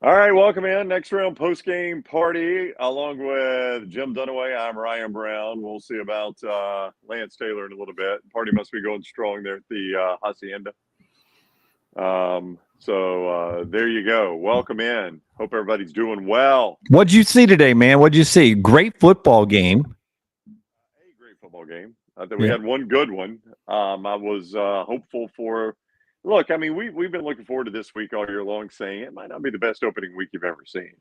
All right, welcome in. Next round post-game party along with Jim Dunaway. I'm Ryan Brown. We'll see about Lance Taylor in a little bit. Party must be going strong there at the Hacienda. So there you go. Welcome in. Hope everybody's doing well. What'd you see today, man? What'd you see? Great football game. A great football game. I think we Yeah. had one good one. I was hopeful for. Look, I mean, we've been looking forward to this week all year long, saying it might not be the best opening week you've ever seen.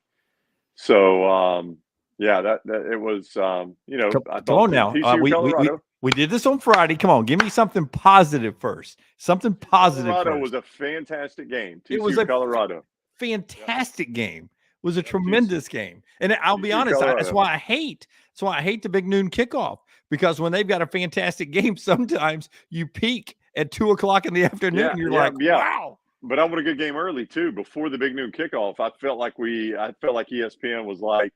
So yeah, that it was. I Come on thought now. TCU Colorado. We did this on Friday. Come on, give me something positive first. Something positive Colorado first. was a fantastic game. It was TCU a Colorado. fantastic game. It was a Yep, tremendous game. And I'll be TCU honest, that's Colorado. why I hate the big noon kickoff, because when they've got a fantastic game, sometimes you peak at 2:00 in the afternoon. Yeah, You're yeah, like, yeah. wow. But I want a good game early too, before the big noon kickoff. I felt like ESPN was like,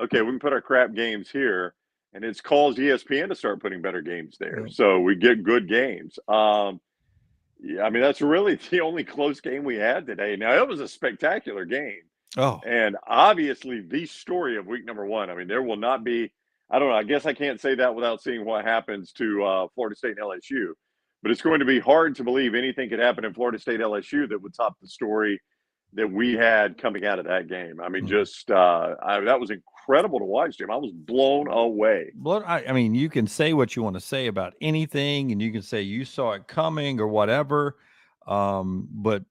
okay, we can put our crap games here, and it's caused ESPN to start putting better games there, Yeah. so we get good games. Yeah, I mean that's really the only close game we had today. Now it was a spectacular game, Oh, and obviously the story of week number one. I mean, there will not be. I don't know. I guess I can't say that without seeing what happens to Florida State and LSU. But it's going to be hard to believe anything could happen in Florida State LSU that would top the story that we had coming out of that game. I mean, just that was incredible to watch, Jim. I was blown away. But I mean, you can say what you want to say about anything, and you can say you saw it coming or whatever. But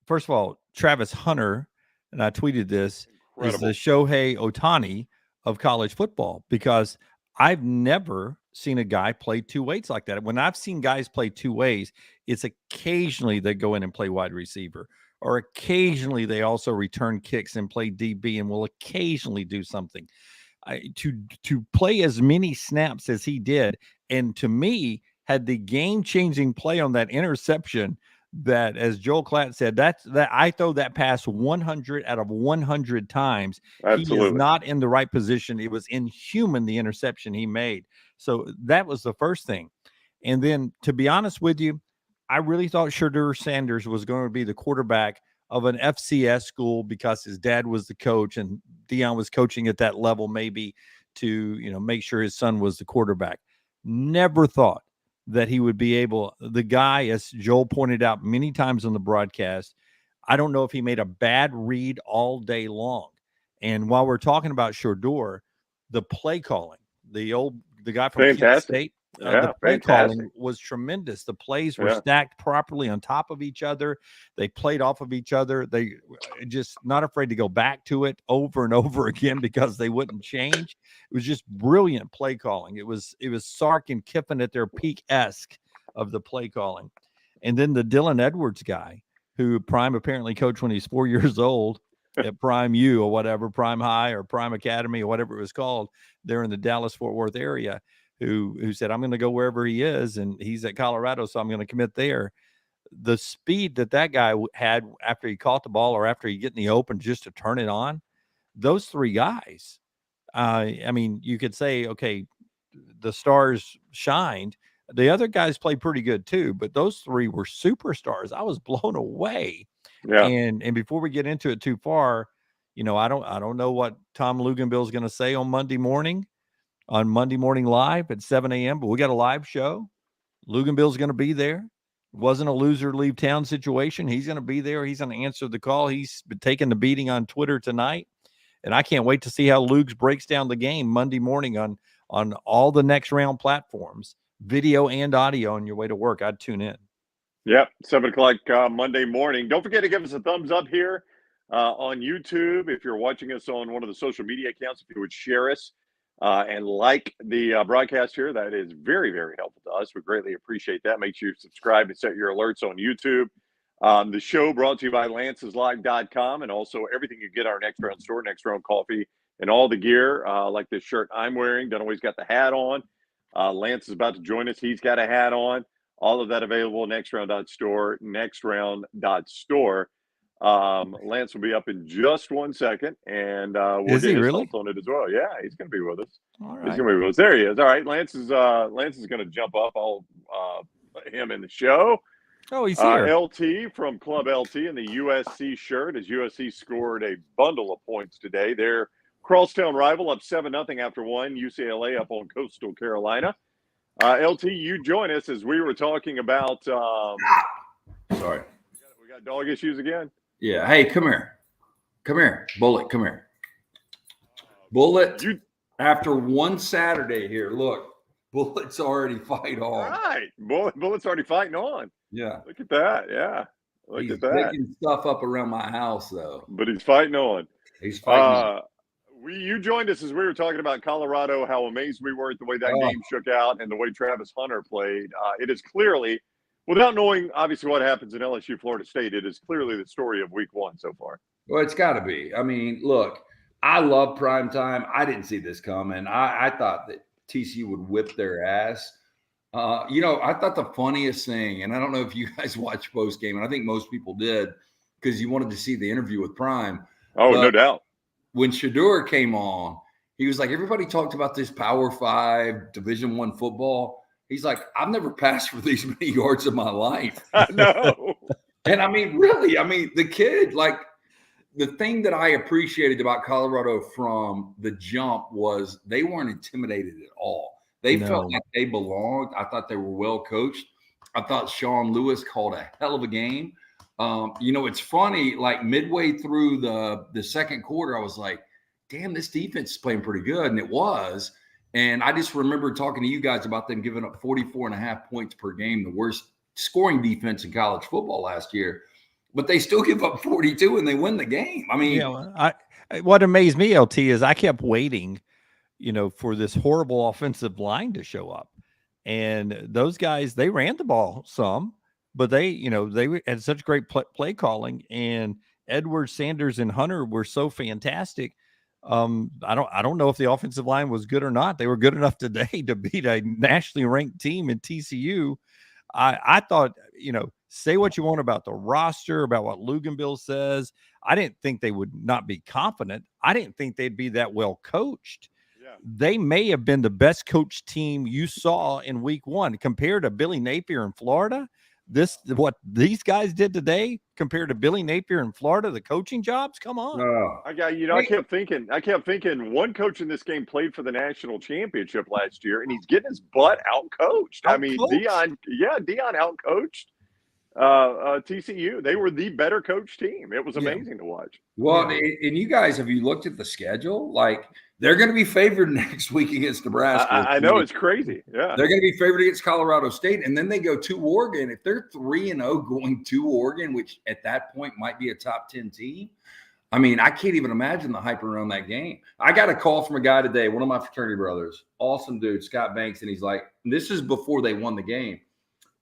first of all, Travis Hunter, and I tweeted this, is the Incredible. Shohei Otani of college football, because I've never seen a guy play two ways like that. When I've seen guys play two ways, it's occasionally they go in and play wide receiver, or occasionally they also return kicks and play DB and will occasionally do something. To play as many snaps as he did, and to me had the game-changing play on that interception, that, as Joel Klatt said, that I throw that pass 100 out of 100 times. He is Absolutely. not in the right position. It was inhuman, the interception he made. So that was the first thing. And then, to be honest with you, I really thought Shadur Sanders was going to be the quarterback of an FCS school, because his dad was the coach and Dion was coaching at that level, maybe to make sure his son was the quarterback. Never thought that he would be able. The guy, as Joel pointed out many times on the broadcast, I don't know if he made a bad read all day long. And while we're talking about Shadur, the play calling, the guy from Kent Fantastic. State, the Yeah, play fantastic. calling was tremendous. The plays were Yeah. stacked properly on top of each other. They played off of each other. They just not afraid to go back to it over and over again, because they wouldn't change. It was just brilliant play calling. It was Sark and Kiffin at their peak-esque of the play calling. And then the Dylan Edwards guy, who Prime apparently coached when he's 4 years old at Prime U or whatever, Prime High or Prime Academy or whatever it was called, there in the Dallas-Fort Worth area, who said, I'm going to go wherever he is, and he's at Colorado, so I'm going to commit there. The speed that guy had after he caught the ball or after he get in the open just to turn it on, those three guys, I mean, you could say, okay, the stars shined. The other guys played pretty good too, but those three were superstars. I was blown away. Yeah. And before we get into it too far, I don't know what Tom Luganbill is going to say on Monday Morning Live at 7 a.m., but we got a live show. Luganbill's going to be there. It wasn't a loser leave town situation. He's going to be there. He's going to answer the call. He's been taking the beating on Twitter tonight. And I can't wait to see how Lugs breaks down the game Monday morning on all the next round platforms, video and audio on your way to work. I'd tune in. Yep, 7 o'clock Monday morning. Don't forget to give us a thumbs up here on YouTube. If you're watching us on one of the social media accounts, if you would share us and like the broadcast here, that is very, very helpful to us. We greatly appreciate that. Make sure you subscribe and set your alerts on YouTube. The show brought to you by lanceslive.com, and also everything you get our Next Round store, Next Round Coffee, and all the gear, like this shirt I'm wearing. Dunaway's got the hat on. Lance is about to join us. He's got a hat on. All of that available at nextround.store, nextround.store. Lance will be up in just 1 second, and we'll Is get he his really? thoughts on it as well. Yeah, he's going to be with us. All He's right. going to be with us. There he is. All right, Lance is going to jump up. I'll put him in the show. Oh, he's here. LT from Club LT in the USC shirt, as USC scored a bundle of points today. Their crosstown rival up 7-0 after one. UCLA up on Coastal Carolina. LT, you join us as we were talking about. Sorry. We got dog issues again. Yeah. Hey, come here. Come here. Bullet, come here. Bullet, after one Saturday here, look, Bullet's already fight on. All right. Bullet's already fighting on. Yeah. Look at that. Yeah. Look at that. He's picking stuff up around my house, though. But he's fighting on. He's fighting. You joined us as we were talking about Colorado, how amazed we were at the way that game shook out and the way Travis Hunter played. It is clearly, without knowing obviously what happens in LSU Florida State, it is clearly the story of week one so far. Well, it's got to be. I mean, look, I love prime time. I didn't see this coming. I thought that TCU would whip their ass. I thought the funniest thing, and I don't know if you guys watched Postgame, and I think most people did because you wanted to see the interview with Prime. Oh, no doubt. When Shador came on, he was like, everybody talked about this Power 5 Division I football. He's like, I've never passed for these many yards in my life. I know. And I mean, really, the kid, like, the thing that I appreciated about Colorado from the jump was they weren't intimidated at all. They felt like they belonged. I thought they were well coached. I thought Sean Lewis called a hell of a game. It's funny, like midway through the second quarter, I was like, damn, this defense is playing pretty good. And it was. And I just remember talking to you guys about them giving up 44.5 points per game, the worst scoring defense in college football last year. But they still give up 42 and they win the game. I mean, what amazed me, LT, is I kept waiting, for this horrible offensive line to show up. And those guys, they ran the ball some, but they had such great play calling, and Edwards, Sanders, and Hunter were so fantastic. I don't know if the offensive line was good or not. They were good enough today to beat a nationally ranked team in TCU. I thought, say what you want about the roster, about what Luganville says. I didn't think they would not be confident. I didn't think they'd be that well coached. Yeah. They may have been the best coached team you saw in week one compared to Billy Napier in Florida. What these guys did today compared to Billy Napier in Florida, the coaching jobs. Come on. I kept thinking one coach in this game played for the national championship last year, and he's getting his butt out coached. I mean, Dion out coached TCU. They were the better coach team. It was amazing to watch. Well, and you guys, have you looked at the schedule? Like, they're going to be favored next week against Nebraska. I know, it's crazy. Yeah, they're going to be favored against Colorado State, and then they go to Oregon. If they're 3-0 going to Oregon, which at that point might be a top 10 team, I mean, I can't even imagine the hype around that game. I got a call from a guy today, one of my fraternity brothers, awesome dude, Scott Banks, and he's like, this is before they won the game.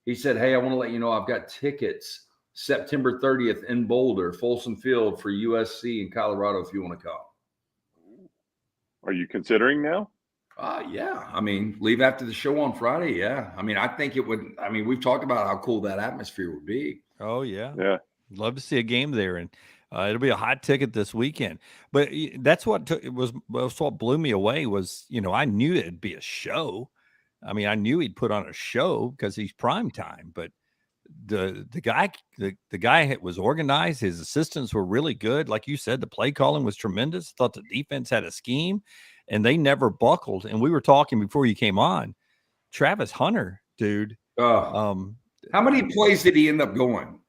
He said, hey, I want to let you know I've got tickets September 30th in Boulder, Folsom Field for USC in Colorado if you want to come. Are you considering now? Yeah. I mean, leave after the show on Friday. Yeah. I mean, I think it would. I mean, we've talked about how cool that atmosphere would be. Oh, yeah. Yeah. Love to see a game there. And it'll be a hot ticket this weekend. But that's what what blew me away was, I knew it'd be a show. I mean, I knew he'd put on a show because he's prime time. But the guy was organized. His assistants were really good. Like you said, the play calling was tremendous. Thought the defense had a scheme, and they never buckled. And we were talking before you came on, Travis Hunter, dude. How many plays did he end up going?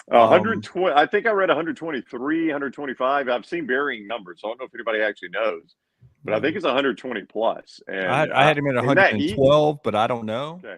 120. I think I read 123, 125. I've seen varying numbers, so I don't know if anybody actually knows, but I think it's 120 plus. And I had him at 112, but I don't know. Okay.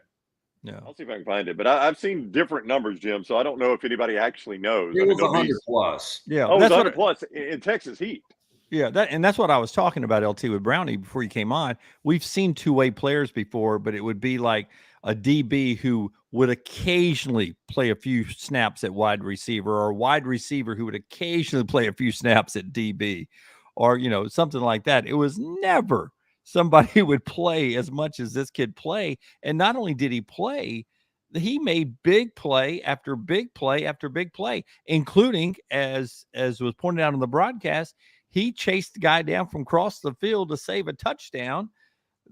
Yeah, I'll see if I can find it. But I've seen different numbers, Jim, so I don't know if anybody actually knows. It was 100 plus. Yeah. Oh, it was 100 plus in Texas Heat. Yeah, that's what I was talking about, LT, with Brownie before you came on. We've seen two-way players before, but it would be like a DB who would occasionally play a few snaps at wide receiver, or a wide receiver who would occasionally play a few snaps at DB, or, something like that. It was never somebody who would play as much as this kid play. And not only did he play, he made big play after big play after big play, including, as was pointed out on the broadcast, he chased the guy down from across the field to save a touchdown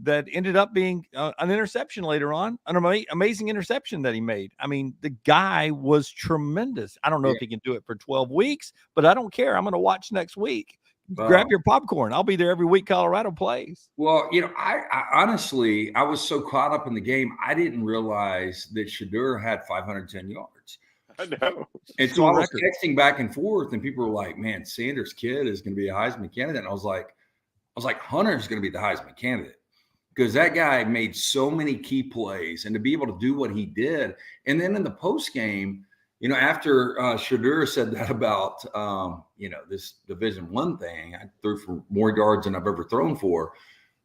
that ended up being an interception later on, an amazing interception that he made. I mean, the guy was tremendous. I don't know if he can do it for 12 weeks, but I don't care. I'm going to watch next week. Grab your popcorn. I'll be there every week Colorado plays. Well, I honestly, I was so caught up in the game, I didn't realize that Shedeur had 510 yards. I know. And so I was texting back and forth, and people were like, man, Sanders' kid is going to be a Heisman candidate. And I was like, Hunter's going to be the Heisman candidate, because that guy made so many key plays, and to be able to do what he did. And then in the post game, after Shedeur said that about, this Division I thing, I threw for more yards than I've ever thrown for.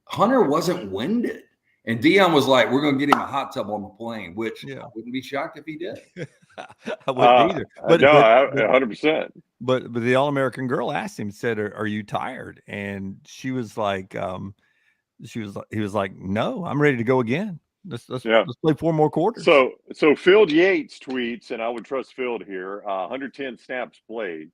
Hunter wasn't winded. And Deion was like, we're going to get him a hot tub on the plane, which I wouldn't be shocked if he did. I wouldn't either. But no, 100%. But the All-American girl asked him, said, "Are you tired?" And she was like, he was like, "No, I'm ready to go again. Let's play 4 more quarters." So Field Yates tweets, and I would trust Field here. 110 snaps played.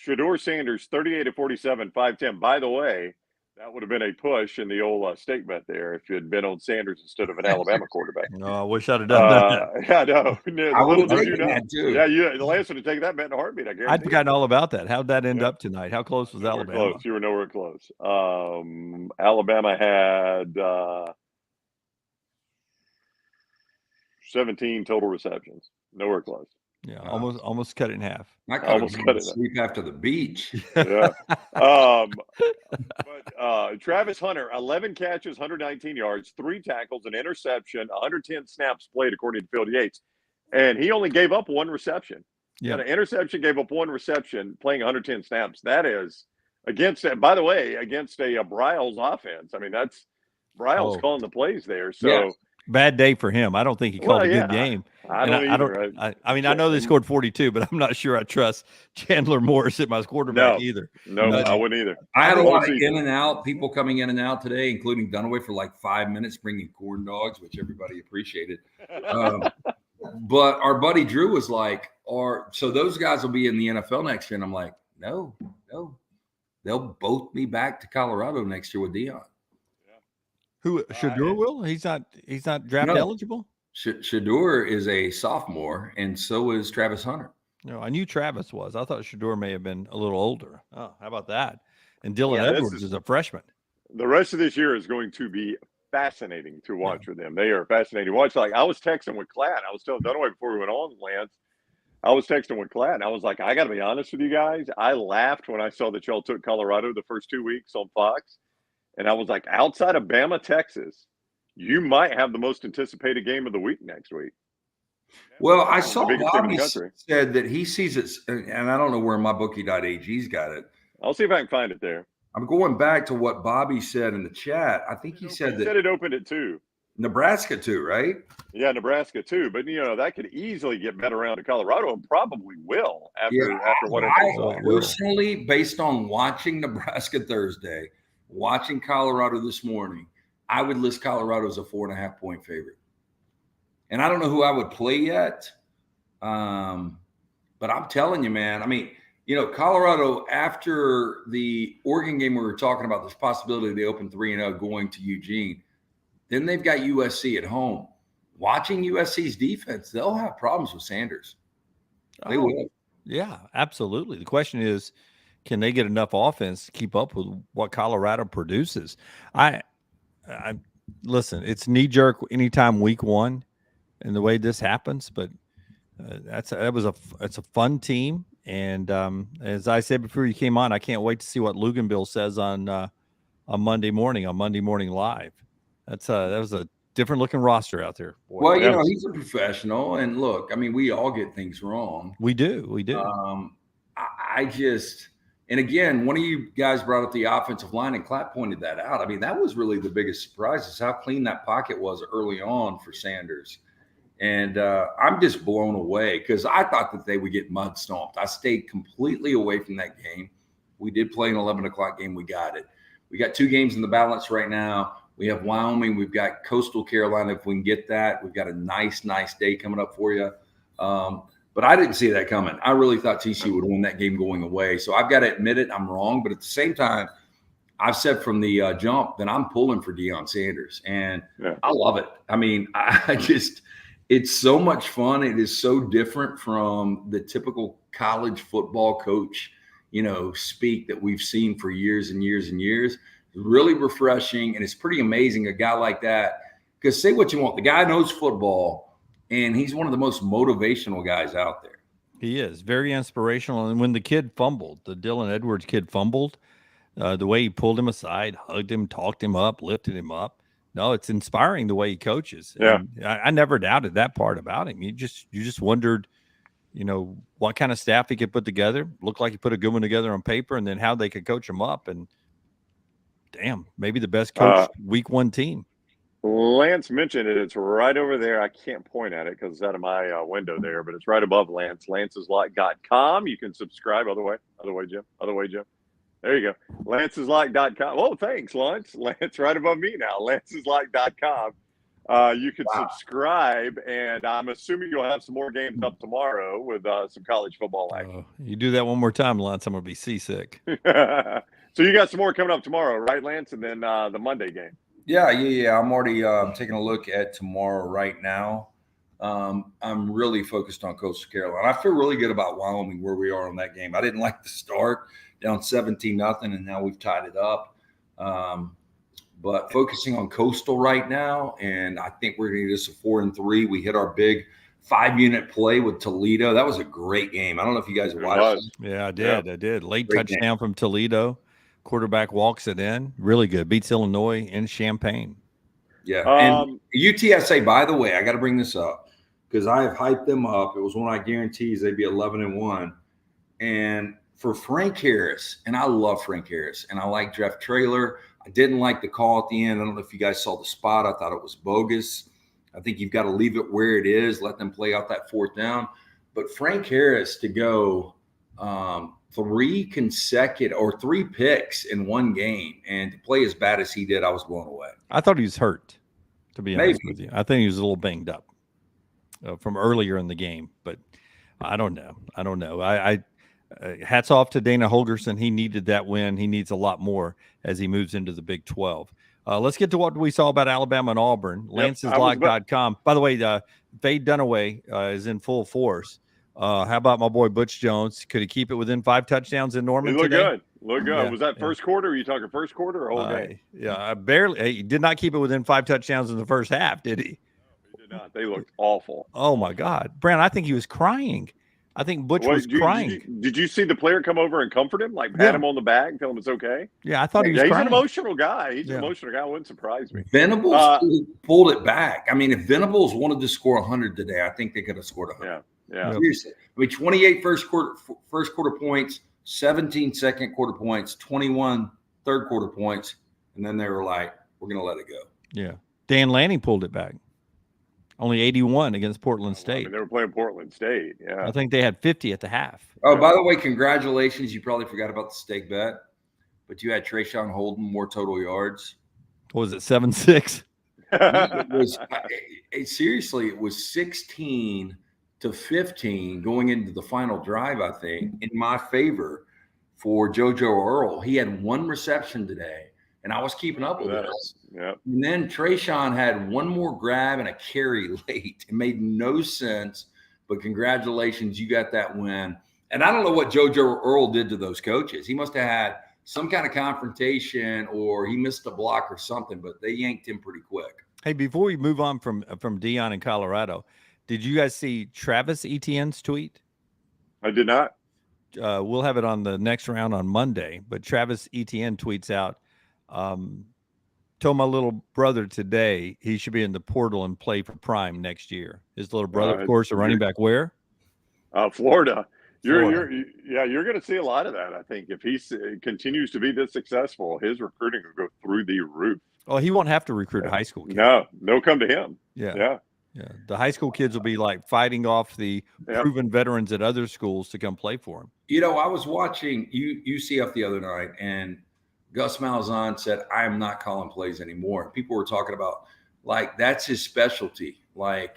Shedeur Sanders 38 of 47, 510. By the way, that would have been a push in the old stake bet there if you had been on Sanders instead of an Alabama quarterback. No, I wish I'd have done that. Yeah, no. I would have taken that too. Yeah, the Lance would have taken that bet in a heartbeat. I guarantee. I'd forgotten all about that. How'd that end up tonight? How close was Alabama? Close. You were nowhere close. Alabama had 17 total receptions. Nowhere close. Yeah, almost cut it in half. I almost cut it sleep after the beach. Yeah. But Travis Hunter, 11 catches, 119 yards, 3 tackles, an interception, 110 snaps played according to Field Yates, and he only gave up 1 reception. Yeah, an interception, gave up 1 reception, playing 110 snaps. That is against a Bryles offense. I mean, that's Bryles calling the plays there. So bad day for him. I don't think he called a good game. I know they scored 42, but I'm not sure I trust Chandler Morris at my quarterback either. No, I wouldn't either. I had a lot of in and out people coming in and out today, including Dunaway for like 5 minutes, bringing corn dogs, which everybody appreciated. But our buddy Drew was like, so those guys will be in the NFL next year. And I'm like, no, they'll both be back to Colorado next year with Deion. Who Shedeur will? He's not draft eligible. Shedeur is a sophomore, and so is Travis Hunter. No, I knew Travis was. I thought Shedeur may have been a little older. Oh, how about that? And Dylan Edwards is a freshman. The rest of this year is going to be fascinating to watch for them. They are fascinating to watch. Like, I was texting with Klatt. I was telling Dunaway before we went on, Lance. I was texting with Klatt, and I was like, I got to be honest with you guys. I laughed when I saw that y'all took Colorado the first 2 weeks on Fox. And I was like, outside of Bama, Texas, you might have the most anticipated game of the week next week. Well, I saw Bobby said that he sees it, and I don't know where mybookie.ag's got it. I'll see if I can find it there. I'm going back to what Bobby said in the chat. I think he said it opened at 2. Nebraska too, right? Yeah, Nebraska too. But that could easily get bet around to Colorado, and probably will after what I personally, based on watching Nebraska Thursday, watching Colorado this morning, I would list Colorado as a 4.5 point favorite. And I don't know who I would play yet. But I'm telling you, man, I mean, Colorado, after the Oregon game, we were talking about this possibility they open 3-0 going to Eugene. Then they've got USC at home. Watching USC's defense, they'll have problems with Sanders. They will. Yeah, absolutely. The question is, can they get enough offense to keep up with what Colorado produces? I listen, it's knee jerk anytime week 1 and the way this happens, but it's a fun team. And as I said before you came on, I can't wait to see what Luganville says on Monday Morning Live. That was a different looking roster out there. Boy, well, he's a professional, and look, I mean, we all get things wrong. We do. I just. And again, one of you guys brought up the offensive line, and Klatt pointed that out. I mean, that was really the biggest surprise, is how clean that pocket was early on for Sanders. And I'm just blown away, because I thought that they would get mud stomped. I stayed completely away from that game. We did play an 11 o'clock game. We got it. We got 2 games in the balance right now. We have Wyoming. We've got Coastal Carolina. If we can get that, we've got a nice day coming up for you. But I didn't see that coming. I really thought TCU would win that game going away. So I've got to admit it, I'm wrong. But at the same time, I've said from the jump that I'm pulling for Deion Sanders, and I love it. I mean, it's so much fun. It is so different from the typical college football coach, speak that we've seen for years and years and years. Really refreshing, and it's pretty amazing. A guy like that, because say what you want, the guy knows football, and he's one of the most motivational guys out there. He is very inspirational. And when the kid fumbled, the Dylan Edwards kid fumbled, the way he pulled him aside, hugged him, talked him up, lifted him up. No, it's inspiring the way he coaches. Yeah. And I never doubted that part about him. You just wondered, what kind of staff he could put together. Looked like he put a good one together on paper, and then how they could coach him up. And damn, maybe the best coach week 1 team. Lance mentioned it. It's right over there. I can't point at it because it's out of my window there, but it's right above Lance. Lance'sLock.com. You can subscribe. Other way, Jim. There you go. Lance'sLock.com. Oh, thanks, Lance. Lance right above me now. Lance'sLock.com. You can subscribe, and I'm assuming you'll have some more games up tomorrow with some college football action. You do that one more time, Lance, I'm going to be seasick. So you got some more coming up tomorrow, right, Lance? And then the Monday game. Yeah. I'm already taking a look at tomorrow right now. I'm really focused on Coastal Carolina. I feel really good about Wyoming, where we are on that game. I didn't like the start, down 17-0, and now we've tied it up. But focusing on Coastal right now, and I think we're going to get us a 4-3. We hit our big 5-unit play with Toledo. That was a great game. I don't know if you guys watched it. Yeah, I did. Late great touchdown game from Toledo. Quarterback walks it in. Really good. Beats Illinois in Champaign. Yeah. And UTSA, by the way, I got to bring this up because I have hyped them up. It was one of my guarantees they'd be 11-1. And for Frank Harris, and I love Frank Harris, and I like Jeff Traylor. I didn't like the call at the end. I don't know if you guys saw the spot. I thought it was bogus. I think you've got to leave it where it is, let them play out that 4th down. But Frank Harris to go 3 picks in one game and to play as bad as he did, I was blown away. I thought he was hurt, to be honest with you. I think he was a little banged up from earlier in the game, but I don't know. I hats off to Dana Holgerson. He needed that win. He needs a lot more as he moves into the Big 12. Let's get to what we saw about Alabama and Auburn. Lance'sLock.com. By the way, Fade Dunaway is in full force. How about my boy Butch Jones? Could he keep it within 5 touchdowns in Norman today? Look good. Yeah, was that first quarter? Are you talking first quarter or whole game? Yeah, he did not keep it within 5 touchdowns in the first half, did he? No, he did not. They looked awful. Oh, my God. Brand, I think he was crying. I think Butch was crying. Did you see the player come over and comfort him? Like pat him on the back, tell him it's okay? Yeah, I thought he was crying. He's an emotional guy. He's an emotional guy. It wouldn't surprise me. Venables pulled it back. I mean, if Venables wanted to score 100 today, I think they could have scored 100. Yeah. Seriously. I mean, 28 first quarter points, 17 second quarter points, 21 third quarter points, and then they were like, we're going to let it go. Yeah. Dan Lanning pulled it back. Only 81 against Portland State. I mean, they were playing Portland State. Yeah. I think they had 50 at the half. Oh, by the way, congratulations. You probably forgot about the stake bet, but you had Trayshawn Holden more total yards. What was it, 7-6? It was seriously, it was 16-15 going into the final drive, I think, in my favor for JoJo Earl. He had 1 reception today, and I was keeping up with this. Yep. And then Trayshawn had 1 more grab and a carry late. It made no sense, but congratulations, you got that win. And I don't know what JoJo Earl did to those coaches. He must have had some kind of confrontation or he missed a block or something, but they yanked him pretty quick. Hey, before we move on from Deion in Colorado, did you guys see Travis Etienne's tweet? I did not. We'll have it on the next round on Monday, but Travis Etienne tweets out, told my little brother today he should be in the portal and play for Prime next year. His little brother, of course, a running back where? Florida. You're going to see a lot of that. I think if he continues to be this successful, his recruiting will go through the roof. Oh, he won't have to recruit a high school kid. No, they'll come to him. Yeah. The high school kids will be like fighting off the proven veterans at other schools to come play for him. You know, I was watching UCF the other night, and Gus Malzahn said, I am not calling plays anymore. People were talking about, like, that's his specialty. Like,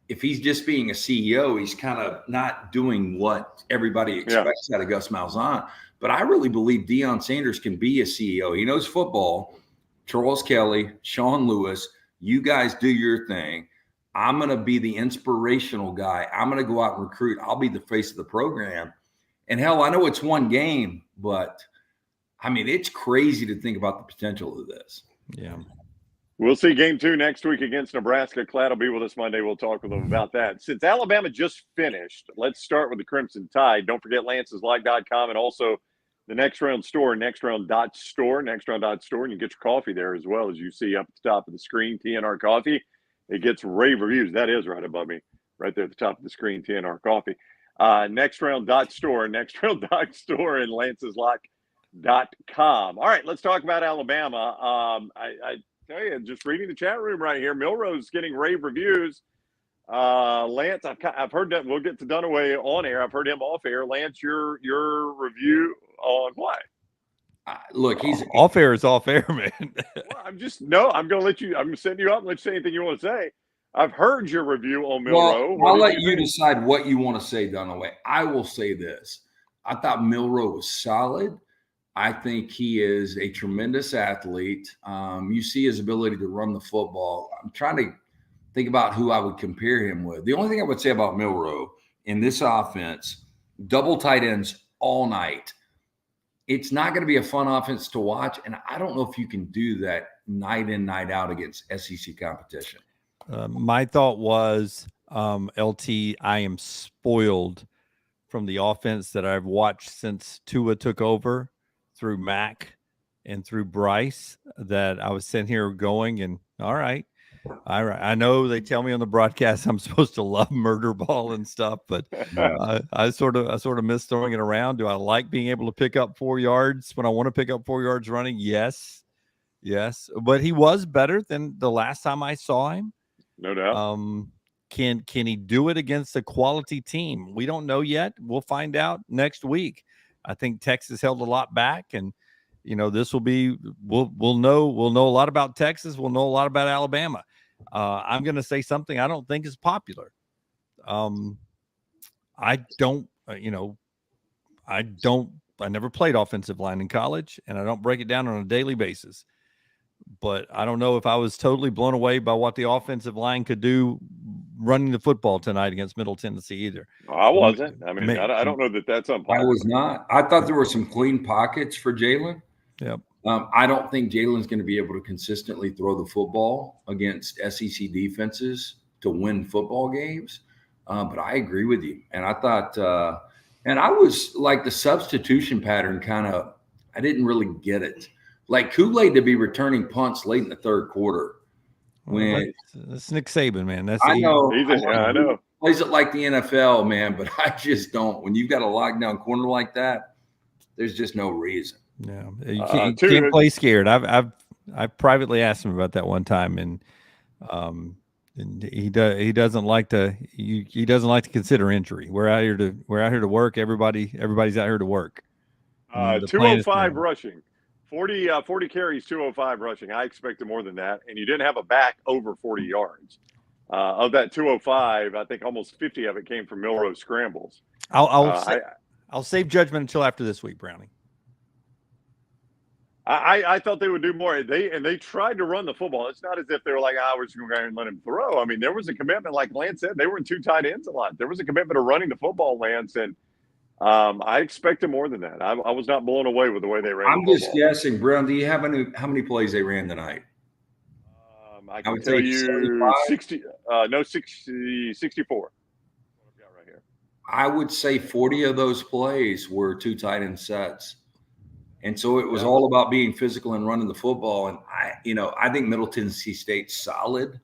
if he's just being a CEO, he's kind of not doing what everybody expects out of Gus Malzahn. But I really believe Deion Sanders can be a CEO. He knows football. Charles Kelly, Sean Lewis, you guys do your thing. I'm going to be the inspirational guy. I'm going to go out and recruit. I'll be the face of the program. And hell, I know it's one game, but I mean, it's crazy to think about the potential of this. Yeah. We'll see game 2 next week against Nebraska. Clad will be with us Monday. We'll talk with him about that. Since Alabama just finished, let's start with the Crimson Tide. Don't forget lanceslight.com and also the Next Round store, nextround.store, nextround.store, and you get your coffee there as well, as you see up at the top of the screen, TNR Coffee. It gets rave reviews. That is right above me, right there at the top of the screen, TNR Coffee. Nextround.store, nextround.store, and lanceslock.com. All right, let's talk about Alabama. I tell you, just reading the chat room right here, Milroe's getting rave reviews. Lance, I've heard that. We'll get to Dunaway on air. I've heard him off air. Lance, your review on what? Look, he's off air is off air, man. Well, I'm going to let you. I'm setting you up and let you say anything you want to say. I've heard your review on Milroe. Well, I'll let you decide what you want to say, Dunaway. I will say this: I thought Milroe was solid. I think he is a tremendous athlete. You see his ability to run the football. I'm trying to think about who I would compare him with. The only thing I would say about Milroe in this offense, double tight ends all night. It's not going to be a fun offense to watch, and I don't know if you can do that night in, night out against SEC competition. My thought was, LT, I am spoiled from the offense that I've watched since Tua took over, through Mac and through Bryce, that I was sitting here going, and all right. I know they tell me on the broadcast I'm supposed to love murder ball and stuff, but I sort of miss throwing it around. Do I like being able to pick up 4 yards when I want to pick up 4 yards running? Yes. But he was better than the last time I saw him. No doubt. Can he do it against a quality team? We don't know yet. We'll find out next week. I think Texas held a lot back, and this will be we'll know a lot about Texas. We'll know a lot about Alabama. I'm going to say something I don't think is popular. I never played offensive line in college, and I don't break it down on a daily basis. But I don't know if I was totally blown away by what the offensive line could do running the football tonight against Middle Tennessee either. I wasn't. I mean, I don't know that that's unpopular. I was not. I thought there were some clean pockets for Jalen. Yep. I don't think Jalen's going to be able to consistently throw the football against SEC defenses to win football games. But I agree with you. And I thought, and I was like the substitution pattern I didn't really get it. Like Kool-Aid to be returning punts late in the third quarter. When that's Nick Saban, man. I know. I know. Plays it like the NFL, man, but I just don't. When you've got a lockdown corner like that, there's just no reason. Yeah, you can't play scared. I've privately asked him about that one time, and he doesn't like to consider injury. We're out here to work. Everybody's out here to work. 205 rushing, 40 carries, 205 rushing. I expected more than that, and you didn't have a back over 40 yards. Of that 205, I think almost 50 of it came from Milroe scrambles. I'll save judgment until after this week, Brownie. I thought they would do more. They tried to run the football. It's not as if they were like, we're just going to go and let him throw. I mean, there was a commitment, like Lance said. They were in 2 tight ends a lot. There was a commitment to running the football, Lance, and I expected more than that. I was not blown away with the way they ran. I'm just guessing, Brown. Do you have how many plays they ran tonight? I can tell you 75? 64. I've got right here. I would say 40 of those plays were 2 tight end sets. And so it was all about being physical and running the football. And I think Middle Tennessee State's solid,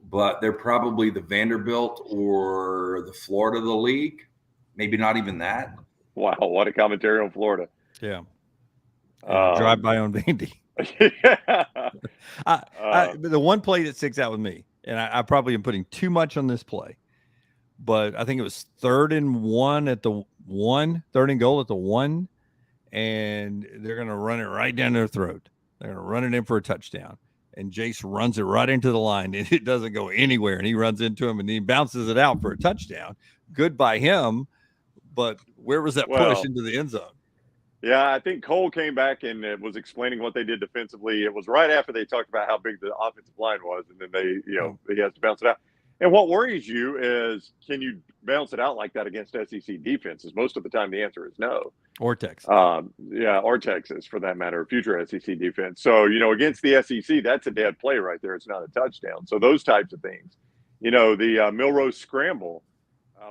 but they're probably the Vanderbilt or the Florida of the league. Maybe not even that. Wow, what a commentary on Florida. Yeah. Drive by on Vandy. The one play that sticks out with me, and I probably am putting too much on this play, but I think it was 3rd and goal at the 1, and they're going to run it right down their throat. They're going to run it in for a touchdown. and Jace runs it right into the line, and it doesn't go anywhere. And he runs into him, and he bounces it out for a touchdown. Good by him, but where was that push into the end zone? Yeah, I think Cole came back and was explaining what they did defensively. It was right after they talked about how big the offensive line was, and then he has to bounce it out. And what worries you is, can you bounce it out like that against SEC defenses? Most of the time, the answer is no. Or Texas. Or Texas, for that matter, future SEC defense. So, against the SEC, that's a dead play right there. It's not a touchdown. So those types of things. The Milrose scramble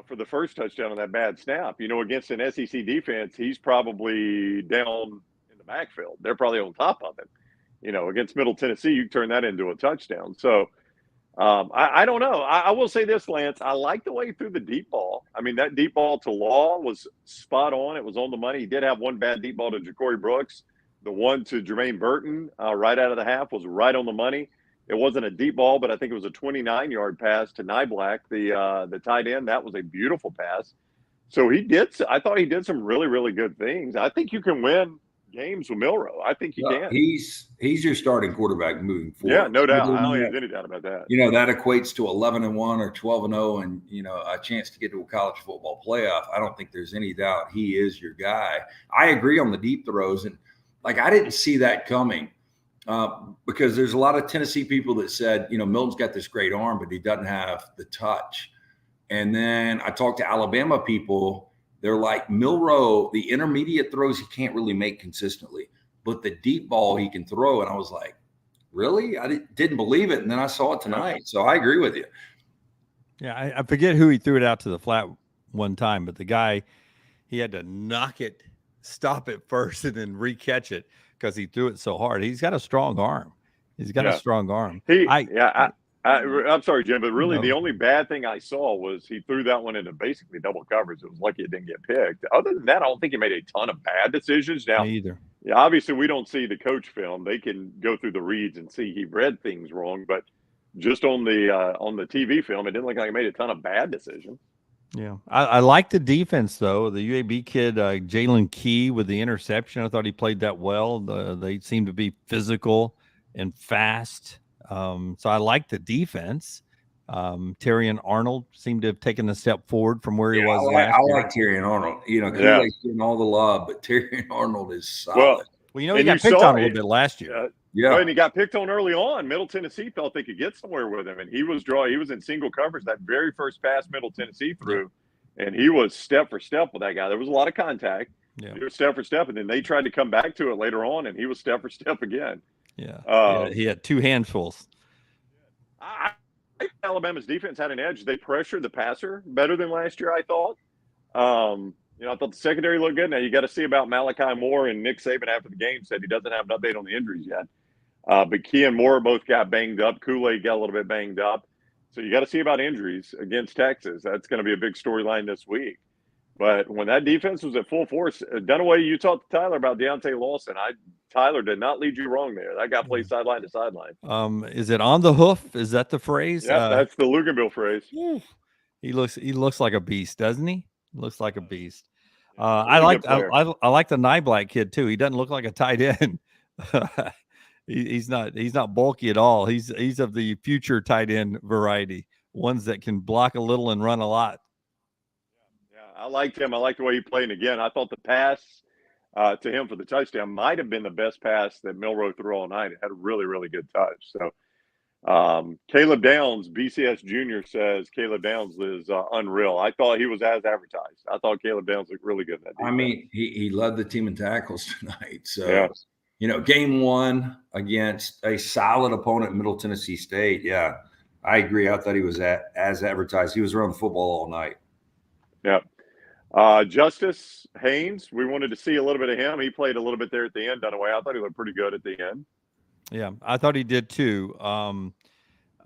for the first touchdown on that bad snap, against an SEC defense, he's probably down in the backfield. They're probably on top of him. Against Middle Tennessee, you turn that into a touchdown. So, I don't know. I will say this, Lance. I like the way he threw the deep ball. I mean, that deep ball to Law was spot on. It was on the money. He did have one bad deep ball to Ja'Cory Brooks. The one to Jermaine Burton right out of the half was right on the money. It wasn't a deep ball, but I think it was a 29-yard pass to Niblack, the tight end. That was a beautiful pass. So I thought he did some really, really good things. I think you can win games with Milroe. I think you can. He's your starting quarterback moving forward. Yeah, no doubt. I don't have any doubt about that. That equates to 11-1 or 12-0 and, a chance to get to a college football playoff. I don't think there's any doubt he is your guy. I agree on the deep throws. And, I didn't see that coming because there's a lot of Tennessee people that said, Milton's got this great arm, but he doesn't have the touch. And then I talked to Alabama people. They're like, Milroe, the intermediate throws he can't really make consistently, but the deep ball he can throw. And I was like, really? I didn't believe it. And then I saw it tonight. So I agree with you. Yeah, I forget who he threw it out to the flat one time, but the guy, he had to stop it first and then re-catch it because he threw it so hard. He's got a strong arm. A strong arm. I'm sorry, Jim, but really the only bad thing I saw was he threw that one into basically double coverage. It was lucky it didn't get picked. Other than that, I don't think he made a ton of bad decisions. Now, me either. Yeah, obviously we don't see the coach film. They can go through the reads and see he read things wrong, but just on the TV film, it didn't look like he made a ton of bad decisions. Yeah, I like the defense though. The UAB kid, Jalen Key, with the interception, I thought he played that well. They seem to be physical and fast. So I like the defense. Terrion Arnold seemed to have taken a step forward from where he was last year. I like Terrion Arnold. Kool-Aid's getting all the love, but Terrion Arnold is solid. Well, he got picked on a little bit last year. And he got picked on early on. Middle Tennessee felt they could get somewhere with him, and he was in single coverage that very first pass Middle Tennessee threw, and he was step for step with that guy. There was a lot of contact. Yeah. He was step for step, and then they tried to come back to it later on, and he was step for step again. Yeah, he had two handfuls. I think Alabama's defense had an edge. They pressured the passer better than last year, I thought. I thought the secondary looked good. Now, you got to see about Malachi Moore, and Nick Saban after the game said he doesn't have an update on the injuries yet. But Key and Moore both got banged up. Kool-Aid got a little bit banged up. So you got to see about injuries against Texas. That's going to be a big storyline this week. But when that defense was at full force, Dunaway, you talked to Tyler about Deontay Lawson. Tyler did not lead you wrong there. That guy played sideline to sideline. Is it on the hoof? Is that the phrase? Yeah, that's the Luganville phrase. He looks like a beast, doesn't he? Looks like a beast. I like the Niblack kid too. He doesn't look like a tight end. He's not bulky at all. He's of the future tight end variety, ones that can block a little and run a lot. I liked him. I liked the way he played. And again, I thought the pass to him for the touchdown might have been the best pass that Milroe threw all night. It had a really, really good touch. So Caleb Downs, BCS Jr. says Caleb Downs is unreal. I thought he was as advertised. I thought Caleb Downs looked really good in that defense. I mean, he led the team in tackles tonight. So, game one against a solid opponent, Middle Tennessee State. Yeah, I agree. I thought he was as advertised. He was around the football all night. Yeah. Justice Haynes, we wanted to see a little bit of him. He played a little bit there at the end, Dunaway. I thought he looked pretty good at the end. Yeah, I thought he did too. All in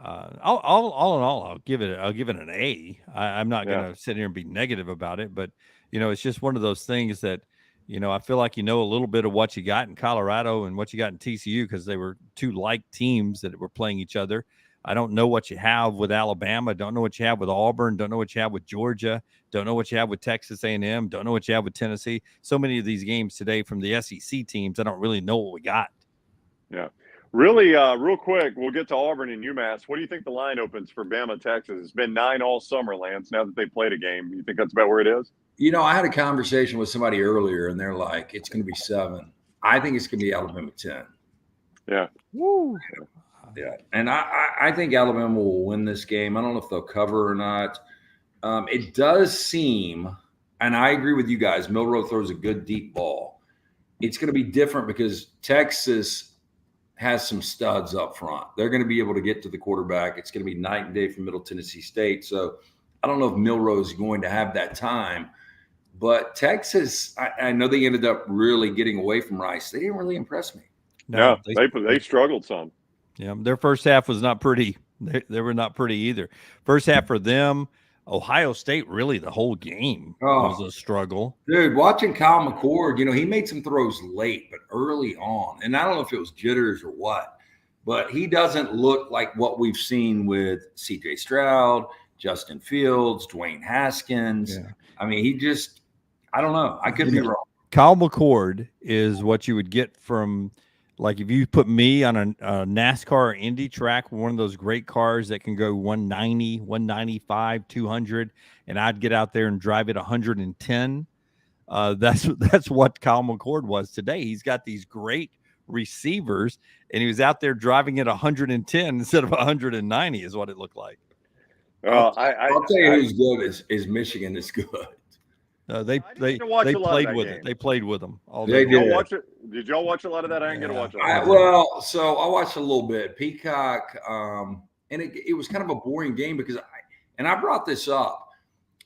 all, I'll give it an A. I'm not going to sit here and be negative about it, but it's just one of those things that I feel like a little bit of what you got in Colorado and what you got in TCU because they were two like teams that were playing each other. I don't know what you have with Alabama. Don't know what you have with Auburn. Don't know what you have with Georgia. Don't know what you have with Texas A&M. Don't know what you have with Tennessee. So many of these games today from the SEC teams, I don't really know what we got. Yeah. Really, real quick, we'll get to Auburn and UMass. What do you think the line opens for Bama, Texas? It's been 9 all summer, Lance. Now that they played a game, you think that's about where it is? I had a conversation with somebody earlier, and they're like, it's going to be 7. I think it's going to be Alabama 10. Yeah. Woo. Yeah. And I think Alabama will win this game. I don't know if they'll cover or not. It does seem, and I agree with you guys, Milroe throws a good deep ball. It's going to be different because Texas has some studs up front. They're going to be able to get to the quarterback. It's going to be night and day from Middle Tennessee State. So I don't know if Milroe is going to have that time. But Texas, I know they ended up really getting away from Rice. They didn't really impress me. No, they struggled some. Yeah, their first half was not pretty. They were not pretty either. First half for them, Ohio State, really the whole game was a struggle. Dude, watching Kyle McCord, he made some throws late, but early on. And I don't know if it was jitters or what, but he doesn't look like what we've seen with C.J. Stroud, Justin Fields, Dwayne Haskins. Yeah. I mean, I don't know. I could be wrong. Kyle McCord is what you would get from, like, if you put me on a NASCAR or Indy track, one of those great cars that can go 190, 195, 200, and I'd get out there and drive it 110. That's what Kyle McCord was today. He's got these great receivers, and he was out there driving it 110 instead of 190 is what it looked like. I'll tell you who's good is Michigan is good. They played with it. They played with them all day. Did y'all watch it? Did y'all watch a lot of that? I didn't get to watch it. So I watched a little bit. Peacock, and it was kind of a boring game because I brought this up.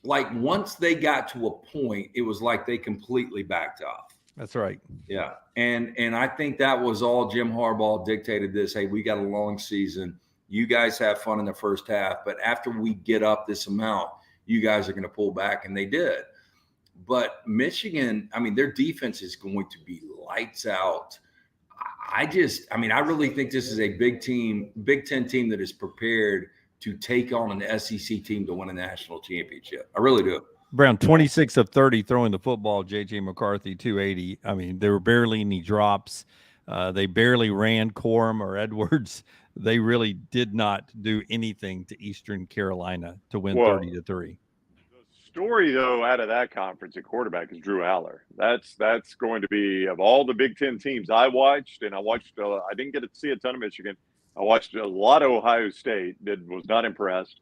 Like once they got to a point, it was like they completely backed off. That's right. Yeah, and I think that was all Jim Harbaugh dictated this. Hey, we got a long season. You guys have fun in the first half, but after we get up this amount, you guys are going to pull back, and they did. But Michigan, I mean, their defense is going to be lights out. I really think this is a Big Ten team that is prepared to take on an SEC team to win a national championship. I really do. Brown, 26 of 30 throwing the football, J.J. McCarthy, 280. I mean, there were barely any drops. They barely ran Corum or Edwards. They really did not do anything to Eastern Carolina to win 30-3. Story though out of that conference at quarterback is Drew Aller. That's going to be, of all the Big Ten teams I watched, and I didn't get to see a ton of Michigan. I watched a lot of Ohio State. Was not impressed.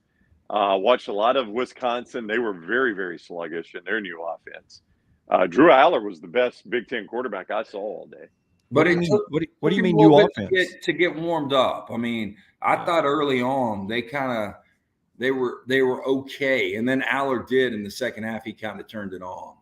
Watched a lot of Wisconsin. They were very, very sluggish in their new offense. Drew Aller was the best Big Ten quarterback I saw all day. But what do you mean new offense? To get warmed up. I mean, I thought early on they were okay, and then Aller did in the second half. He kind of turned it on.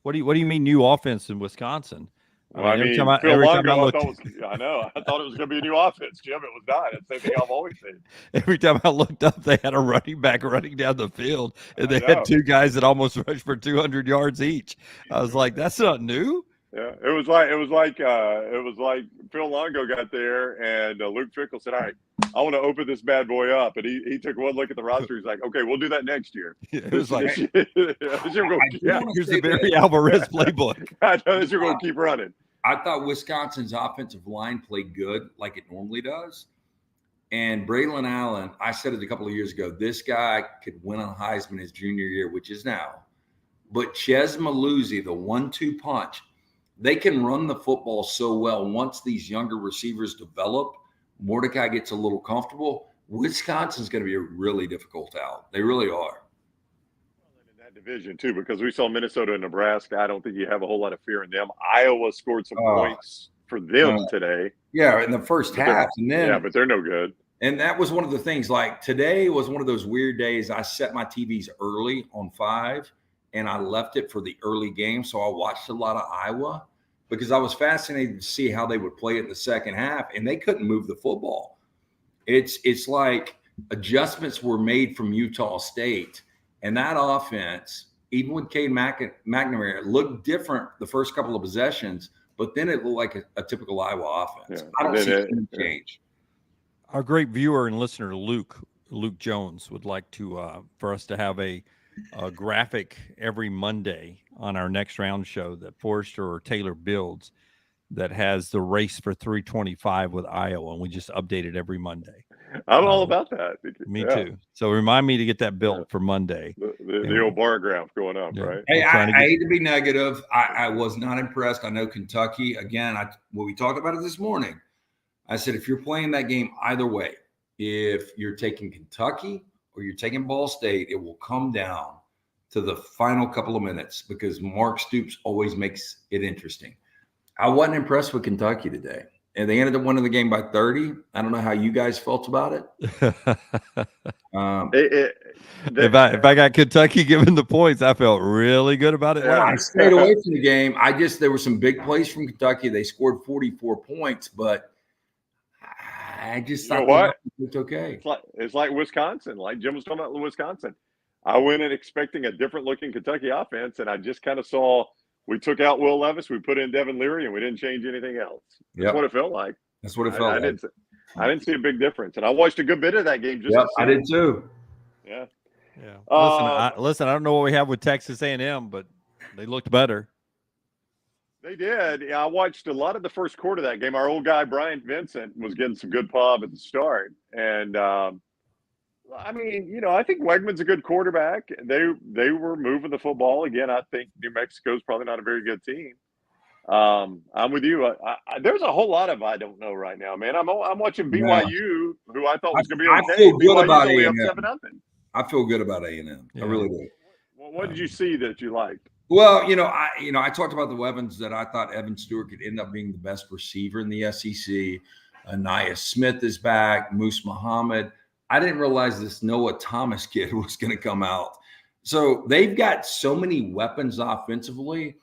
What do you mean new offense in Wisconsin? I mean, Phil Longo, I thought it was going to be a new offense, Jim. It was not. It's the same thing I've always said. Every time I looked up, they had a running back running down the field, and they had two guys that almost rushed for 200 yards each. I was like, that's not new. Yeah, it was like Phil Longo got there, and Luke Fickell said, "All right, I want to open this bad boy up," and he took one look at the roster. He's like, "Okay, we'll do that next year." Yeah, it was like, here's the Barry Alvarez playbook. I know this. You're going to keep running. I thought Wisconsin's offensive line played good, like it normally does. And Braylon Allen, I said it a couple of years ago, this guy could win a Heisman his junior year, which is now. But Ches Maluzzi, the 1-2 punch, they can run the football so well. Once these younger receivers develop, Mordecai gets a little comfortable. Wisconsin's going to be a really difficult out. They really are. In that division, too, because we saw Minnesota and Nebraska. I don't think you have a whole lot of fear in them. Iowa scored some points for them today. Yeah, in the first half. But they're no good. And that was one of the things. Like today was one of those weird days. I set my TVs early on 5, and I left it for the early game. So I watched a lot of Iowa, because I was fascinated to see how they would play it in the second half, and they couldn't move the football. It's like adjustments were made from Utah State, and that offense, even with Cade McNamara, looked different the first couple of possessions, but then it looked like a typical Iowa offense. Yeah. I don't see any change. Our great viewer and listener, Luke Jones, would like for us to have a graphic every Monday on our next round show that Forrester or Taylor builds that has the race for 325 with Iowa, and we just update it every Monday. I'm all about that. Me too. So remind me to get that built for Monday. The old bar graph going up, right? Hey, I hate to be negative. I was not impressed. I know Kentucky, again, when we talked about it this morning, I said, if you're playing that game either way, if you're taking Kentucky or you're taking Ball State, it will come down to the final couple of minutes because Mark Stoops always makes it interesting. I wasn't impressed with Kentucky today. And they ended up winning the game by 30. I don't know how you guys felt about it. If I got Kentucky giving the points, I felt really good about it. I stayed away from the game. There were some big plays from Kentucky. They scored 44 points, but I just thought it looked okay. It's like Wisconsin, like Jim was talking about Wisconsin. I went in expecting a different looking Kentucky offense, and I just kind of saw we took out Will Levis, we put in Devin Leary, and we didn't change anything else. That's what it felt like. That's what it felt like. I didn't see a big difference, and I watched a good bit of that game. I did too. Yeah. Listen, I don't know what we have with Texas A&M, but they looked better. They did. Yeah, I watched a lot of the first quarter of that game. Our old guy Brian Vincent was getting some good pub at the start, and I mean, I think Wegman's a good quarterback. They were moving the football again. I think New Mexico's probably not a very good team. I'm with you. There's a whole lot of I don't know right now, man. I'm watching BYU, who I thought was going to be okay. I feel good about A&M. I feel good about A&M. I really do. Well, what did you see that you liked? Well, I talked about the weapons that I thought Evan Stewart could end up being the best receiver in the SEC. Anaya Smith is back. Moose Muhammad. I didn't realize this Noah Thomas kid was going to come out. So they've got so many weapons offensively.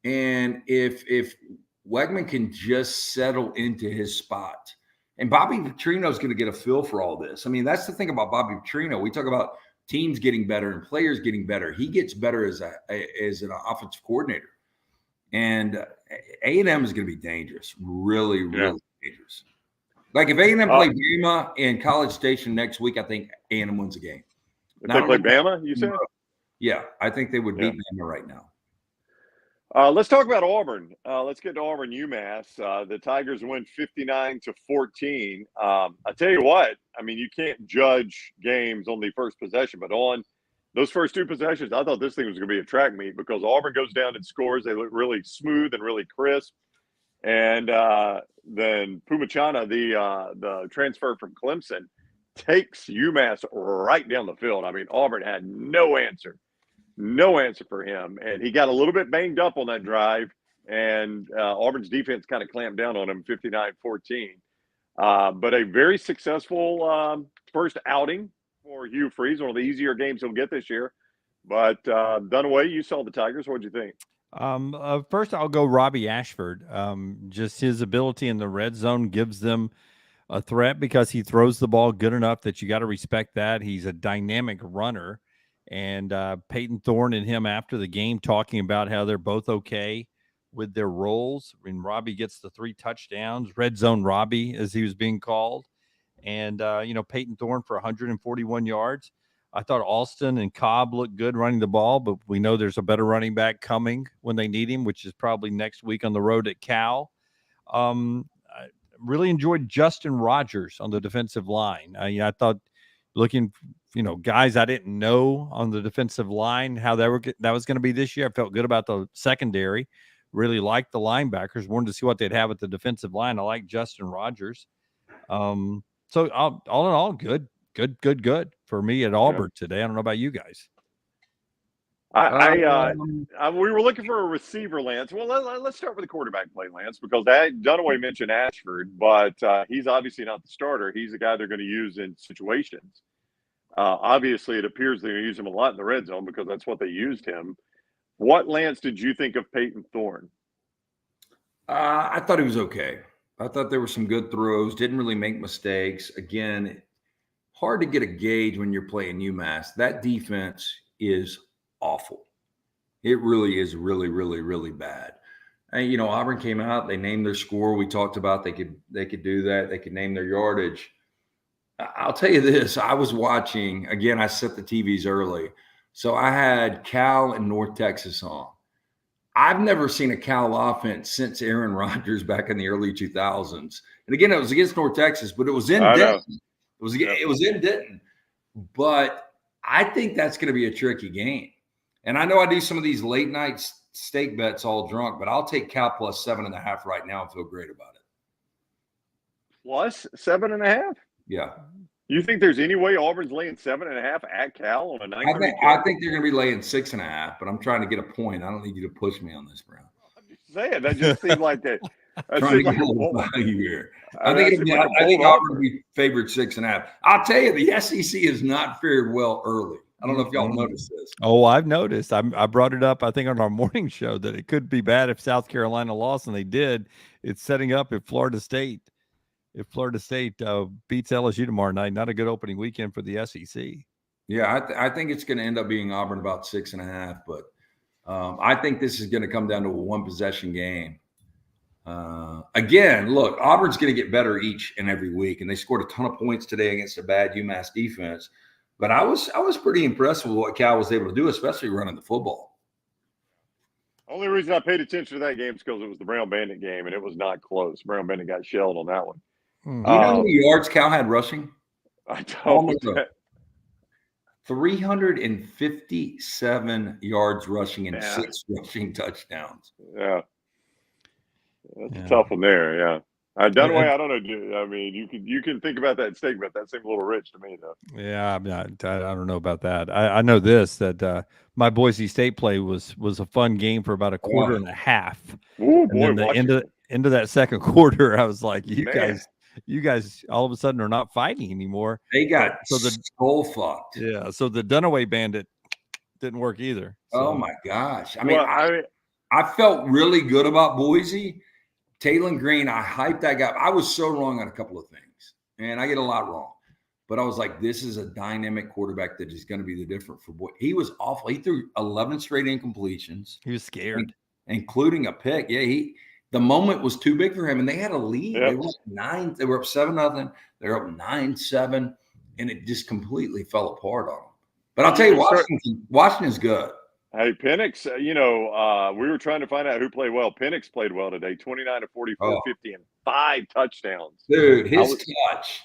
And if Wegman can just settle into his spot, and Bobby Petrino is going to get a feel for all this. I mean, that's the thing about Bobby Petrino. We talk about teams getting better and players getting better. He gets better as an offensive coordinator. And A&M is going to be dangerous, really, really dangerous. Like if A&M play Bama in College Station next week, I think A&M wins a game. If they play Bama, you said? Yeah, I think they would beat Bama right now. Let's talk about Auburn. Let's get to Auburn UMass. The Tigers win 59-14. I tell you what, I mean, you can't judge games on the first possession, but on those first two possessions, I thought this thing was going to be a track meet because Auburn goes down and scores. They look really smooth and really crisp. And then Pumachana, the transfer from Clemson, takes UMass right down the field. I mean, Auburn had no answer for him. And he got a little bit banged up on that drive, and Auburn's defense kind of clamped down on him 59-14. But a very successful first outing for Hugh Freeze, one of the easier games he'll get this year. But Dunaway, you saw the Tigers. What did you think? First, I'll go Robbie Ashford. Just his ability in the red zone gives them a threat because he throws the ball good enough that you got to respect that. He's a dynamic runner. And Peyton Thorne and him after the game talking about how they're both okay with their roles. I mean, Robbie gets the 3 touchdowns, red zone Robbie, as he was being called. And, Peyton Thorne for 141 yards. I thought Alston and Cobb looked good running the ball, but we know there's a better running back coming when they need him, which is probably next week on the road at Cal. I really enjoyed Justin Rogers on the defensive line. I thought looking, guys I didn't know on the defensive line, how that was going to be this year. I felt good about the secondary. Really liked the linebackers. Wanted to see what they'd have at the defensive line. I like Justin Rogers. So all in all, good for me at Auburn today. I don't know about you guys. We were looking for a receiver, Lance. Well, let's start with the quarterback play, Lance, because Dunaway mentioned Ashford, but he's obviously not the starter. He's the guy they're going to use in situations. Obviously, it appears they're going to use him a lot in the red zone because that's what they used him. What, Lance, did you think of Peyton Thorne? I thought he was okay. I thought there were some good throws, didn't really make mistakes. Again, hard to get a gauge when you're playing UMass. That defense is awful. It really is really, really, really bad. And, Auburn came out, they named their score. We talked about they could do that. They could name their yardage. I'll tell you this. I was watching, again, I set the TVs early. So I had Cal and North Texas on. I've never seen a Cal offense since Aaron Rodgers back in the early 2000s. And again, it was against North Texas, but it was in Denton. It was in Denton. But I think that's going to be a tricky game. And I know I do some of these late night steak bets all drunk, but I'll take Cal plus 7.5 right now and feel great about it. Plus 7.5? Yeah. You think there's any way Auburn's laying 7.5 at Cal on a 9:30? I think they're going to be laying 6.5, but I'm trying to get a point. I don't need you to push me on this, Brown. I'm just saying that just seemed like that. Trying to get a little value here. I think Auburn will be favored 6.5. I'll tell you, the SEC has not fared well early. I don't know if y'all noticed this. Oh, I've noticed. I brought it up, I think, on our morning show that it could be bad if South Carolina lost, and they did. It's setting up if Florida State beats LSU tomorrow night. Not a good opening weekend for the SEC. Yeah, I think it's going to end up being Auburn about 6.5, but I think this is going to come down to a one-possession game. Again, look, Auburn's going to get better each and every week, and they scored a ton of points today against a bad UMass defense. But I was pretty impressed with what Cal was able to do, especially running the football. Only reason I paid attention to that game is because it was the Brown Bandit game, and it was not close. Brown Bandit got shelled on that one. Do you know how many yards Cal had rushing? I don't. 357 yards rushing and 6 rushing touchdowns. Yeah. That's a tough one there, yeah. Dunaway, I don't know. I mean, you can think about that statement. That seemed a little rich to me, though. Yeah, I don't know about that. I know this, that my Boise State play was a fun game for about a quarter and a half. Ooh, boy, and then the end of that second quarter, I was like, you guys all of a sudden are not fighting anymore. They got skull fucked. Yeah, so the Dunaway Bandit didn't work either. So. Oh my gosh. I mean, I felt really good about Boise. Taylor Green, I hyped that guy. I was so wrong on a couple of things, and I get a lot wrong. But I was like, this is a dynamic quarterback that is going to be the difference for Boise. He was awful. He threw 11 straight incompletions. He was scared. Including a pick. Yeah, the moment was too big for him, and they had a lead. Yep. They were up 9. They were up 7-0. They were up 9-7, and it just completely fell apart on them. But I'll tell you, Washington's good. Hey, Penix, we were trying to find out who played well. Penix played well today, 29 of 44, 50, and 5 touchdowns. Dude, his touch.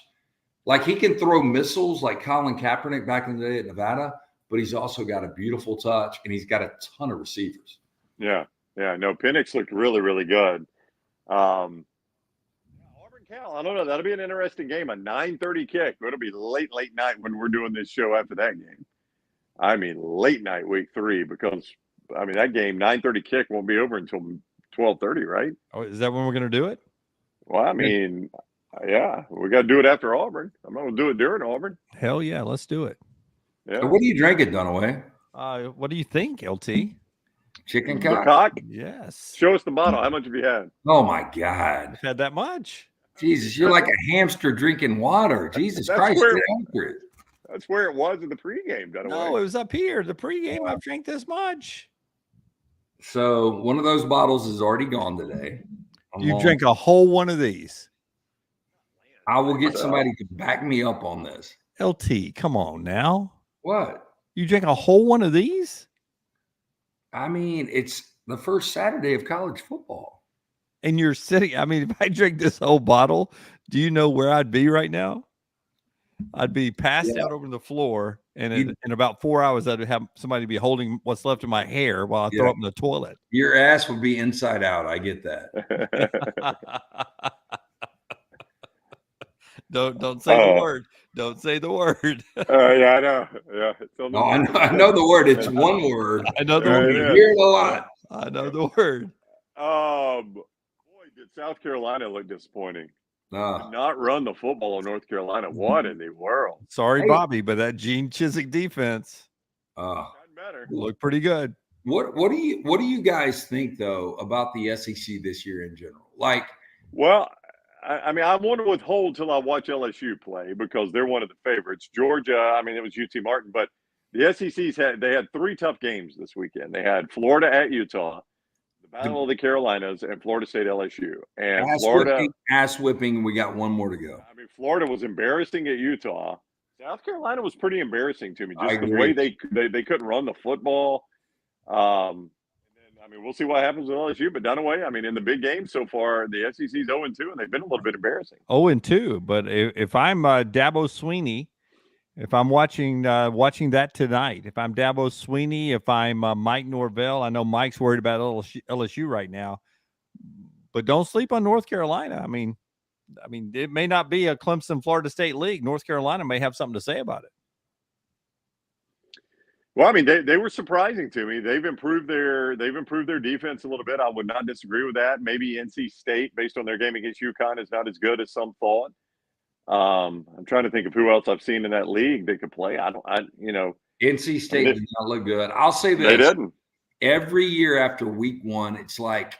Like, he can throw missiles like Colin Kaepernick back in the day at Nevada, but he's also got a beautiful touch, and he's got a ton of receivers. Yeah. No, Penix looked really, really good. Auburn Cal, I don't know. That'll be an interesting game. A 9:30 kick. It'll be late night when we're doing this show after that game. I mean, late night week 3 because, I mean, that game, 9:30 kick won't be over until 12:30, right? Oh, is that when we're going to do it? Well, I mean, yeah, we got to do it after Auburn. I'm not going to do it during Auburn. Hell yeah, let's do it. Yeah. So what are you drinking, Dunaway? What do you think, LT? Chicken cock? Cock? Yes. Show us the bottle. How much have you had? Oh, my God. I've had that much. Jesus, you're like a hamster drinking water. Jesus Christ. That's where it was in the pregame. No, it was up here. The pregame, I've drank this much. So one of those bottles is already gone today. You drank a whole one of these. I will get somebody to back me up on this. LT, come on now. What? You drank a whole one of these? I mean, it's the first Saturday of college football. And you're sitting, I mean, if I drink this whole bottle, do you know where I'd be right now? I'd be passed out over the floor, and in about 4 hours, I'd have somebody be holding what's left of my hair while I throw up in the toilet. Your ass would be inside out. I get that. Don't say the word. Don't say the word. Yeah, I know. Yeah, I know the word. It's one word. I know the word. You hear it a lot. I know the word. Boy, did South Carolina look disappointing? Did not run the football in North Carolina. What in the world? Sorry, Bobby, but that Gene Chizik defense better. Looked pretty good. What do you guys think though about the SEC this year in general? Like, well, I mean, I want to withhold till I watch LSU play because they're one of the favorites. Georgia, I mean, it was UT Martin, but the SEC's had 3 tough games this weekend. They had Florida at Utah, the Battle of the Carolinas, and Florida State LSU. And ass whipping. We got one more to go. I mean, Florida was embarrassing at Utah. South Carolina was pretty embarrassing to me. Just the way they couldn't run the football. And then I mean, we'll see what happens with LSU, but Dunaway, I mean, in the big game so far, the SEC's 0-2, and they've been a little bit embarrassing. 0-2, but if I'm Dabo Swinney, if I'm watching that tonight, if I'm Dabo Swinney, if I'm Mike Norvell, I know Mike's worried about LSU right now, but don't sleep on North Carolina. I mean, it may not be a Clemson Florida State league. North Carolina may have something to say about it. Well, I mean, they were surprising to me. They've improved their defense a little bit. I would not disagree with that. Maybe NC State, based on their game against UConn, is not as good as some thought. I'm trying to think of who else I've seen in that league that could play. NC State did not look good. I'll say this. They didn't. Every year after week one, it's like,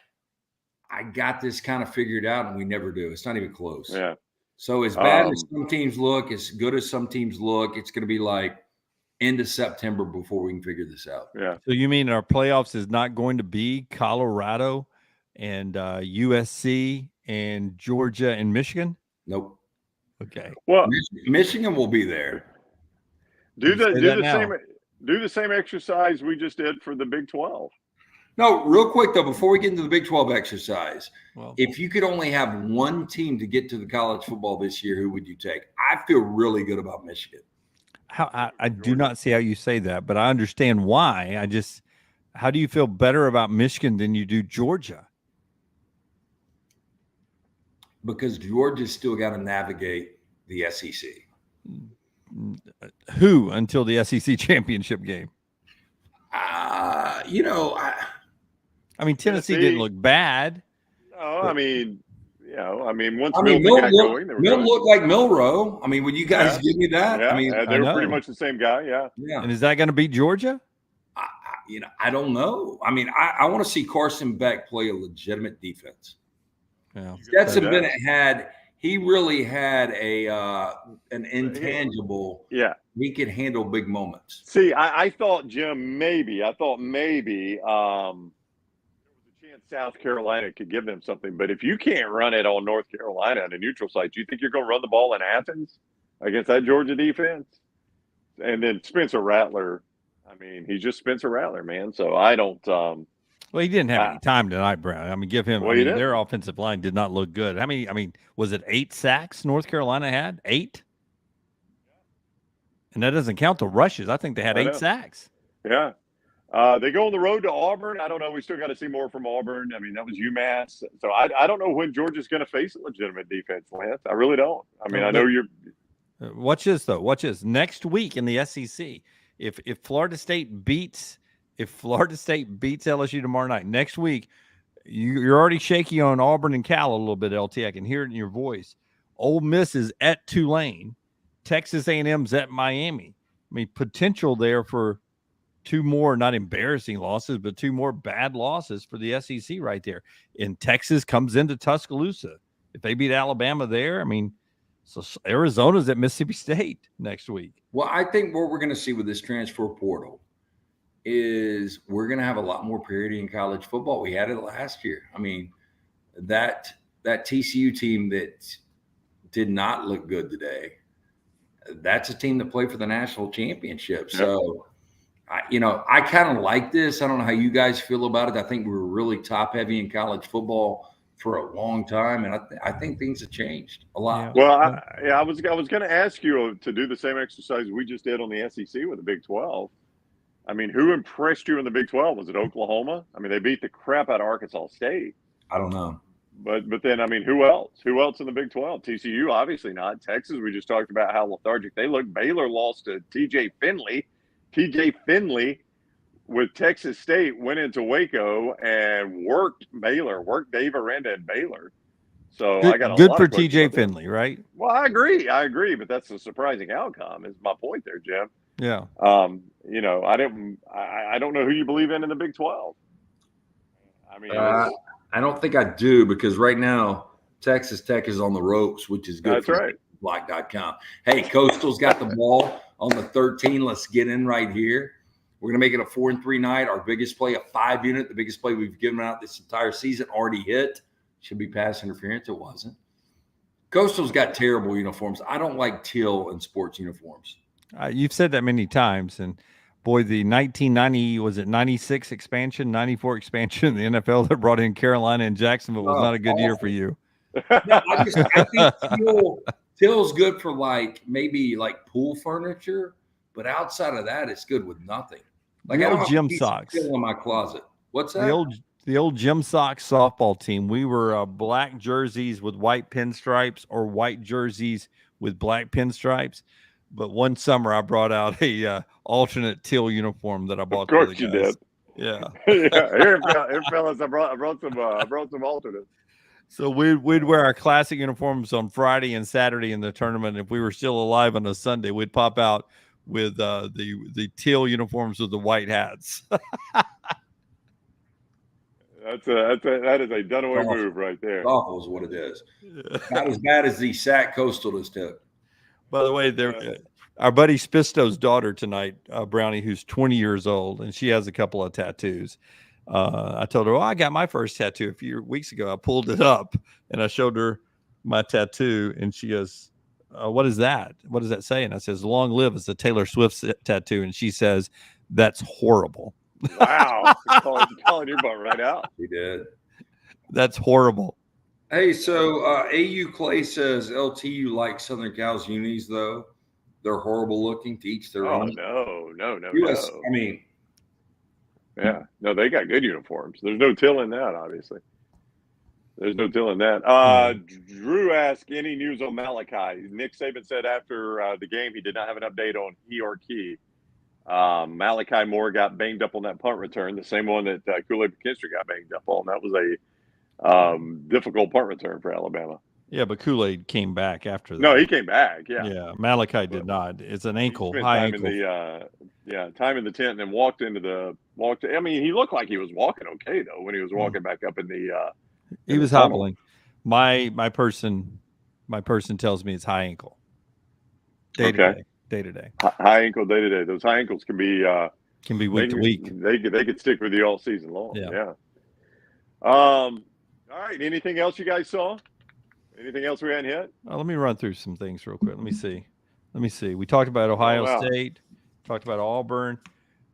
I got this kind of figured out, and we never do. It's not even close. Yeah. So as bad as some teams look, as good as some teams look, it's going to be like end of September before we can figure this out. Yeah. So you mean our playoffs is not going to be Colorado and USC and Georgia and Michigan? Nope. Okay. Well, Michigan will be there. Do the same exercise we just did for the Big 12. No, real quick though, before we get into the Big 12 exercise, if you could only have one team to get to the college football this year, who would you take? I feel really good about Michigan. I do not see how you say that, but I understand why. How do you feel better about Michigan than you do Georgia? Because Georgia's still got to navigate the SEC. Who until the SEC championship game? I mean, Tennessee didn't look bad. No, I mean, once Milton got going, they were Milton looked like Milroe. I mean, would you guys give me that? Yeah, I mean, they were pretty much the same guy. Yeah. Yeah. And is that going to beat Georgia? I don't know. I mean, I want to see Carson Beck play a legitimate defense. Yeah. Stetson Bennett really had an intangible. Yeah. He could handle big moments. See, I thought, Jim, maybe there was a chance South Carolina could give them something. But if you can't run it on North Carolina on a neutral site, do you think you're going to run the ball in Athens against that Georgia defense? And then Spencer Rattler, I mean, he's just Spencer Rattler, man. So I don't Well, he didn't have any time tonight, Brown. I mean, give him. Well, their offensive line did not look good. Was it 8 sacks North Carolina had? 8? And that doesn't count the rushes. I think they had 8 sacks. Yeah. They go on the road to Auburn. I don't know. We still got to see more from Auburn. I mean, that was UMass. So I don't know when Georgia's going to face a legitimate defense, Lance. I really don't. I mean, I know you're. Watch this, though. Watch this. Next week in the SEC, if Florida State beats LSU tomorrow night, next week, you're already shaky on Auburn and Cal a little bit, LT. I can hear it in your voice. Ole Miss is at Tulane. Texas A&M's at Miami. I mean, potential there for 2 more, not embarrassing losses, but 2 more bad losses for the SEC right there. And Texas comes into Tuscaloosa. If they beat Alabama there, I mean, so Arizona's at Mississippi State next week. Well, I think what we're going to see with this transfer portal is we're going to have a lot more parity in college football. We had it last year. I mean, that TCU team that did not look good today, that's a team that played for the national championship. So, I kind of like this. I don't know how you guys feel about it. I think we were really top heavy in college football for a long time, and I think things have changed a lot. Well, I was going to ask you to do the same exercise we just did on the SEC with the Big 12. I mean, who impressed you in the Big 12? Was it Oklahoma? I mean, they beat the crap out of Arkansas State. I don't know. But then, I mean, who else? Who else in the Big 12? TCU, obviously not. Texas, we just talked about how lethargic they look. Baylor lost to TJ Finley. TJ Finley with Texas State went into Waco and worked Dave Aranda and Baylor. So good, I got a good lot for of TJ Finley, right? Well, I agree, but that's a surprising outcome. Is my point there, Jim? Yeah. I don't know who you believe in the Big 12. I mean, I don't think I do, because right now Texas Tech is on the ropes, which is good. That's right. Block.com. Hey, Coastal's got the ball on the 13. Let's get in right here. We're going to make it a 4-3 night. Our biggest play, a 5-unit, the biggest play we've given out this entire season, already hit. Should be pass interference. It wasn't. Coastal's got terrible uniforms. I don't like teal in sports uniforms. You've said that many times, Boy, the 1990, was it 96 expansion, 94 expansion in the NFL that brought in Carolina and Jacksonville was not a good year for you. No, I think Till's good for maybe pool furniture, but outside of that, it's good with nothing. Like the I don't old have gym a piece of socks Till in my closet. What's that? The old gym socks softball team. We were black jerseys with white pinstripes or white jerseys with black pinstripes. But one summer I brought out a alternate Till uniform that I bought for the guys. Of course you did. Yeah. Here, fellas, I brought some alternates. So we'd wear our classic uniforms on Friday and Saturday in the tournament. If we were still alive on a Sunday, we'd pop out with the teal uniforms with the white hats. That is a Dunaway move right there. Awful is what it is. Not as bad as the Sac Coastal is took. By the way, our buddy Spisto's daughter tonight, Brownie, who's 20 years old, and she has a couple of tattoos. I told her, I got my first tattoo a few weeks ago. I pulled it up and I showed her my tattoo, and she goes, what is that? What does that say? And I says, long live is a Taylor Swift tattoo. And she says, that's horrible. Wow. calling your butt right out. He did. That's horrible. Hey, so AU Clay says LTU likes Southern Cal's unis, though. They're horrible looking, to each their own. No. US, I mean, yeah, no, they got good uniforms. There's no Till in that, obviously. There's no Till in that. Drew asked, any news on Malachi? Nick Saban said after the game he did not have an update on he or Key. Malachi Moore got banged up on that punt return, the same one that Kool-Aid McKinstry got banged up on. That was a difficult punt return for Alabama. Yeah, but Kool-Aid came back after that. No, he came back. Yeah. Yeah, Malachi did not. It's an ankle, high ankle. Time in the tent, and then walked. I mean, he looked like he was walking okay though when he was walking back up in the. He was hobbling. My person tells me it's high ankle. Day to day. High ankle, day to day. Those high ankles can be week to week. They could stick with you all season long. Yeah. All right. Anything else you guys saw? Anything else we hadn't hit? Let me run through some things real quick. Let me see. We talked about Ohio State. Talked about Auburn.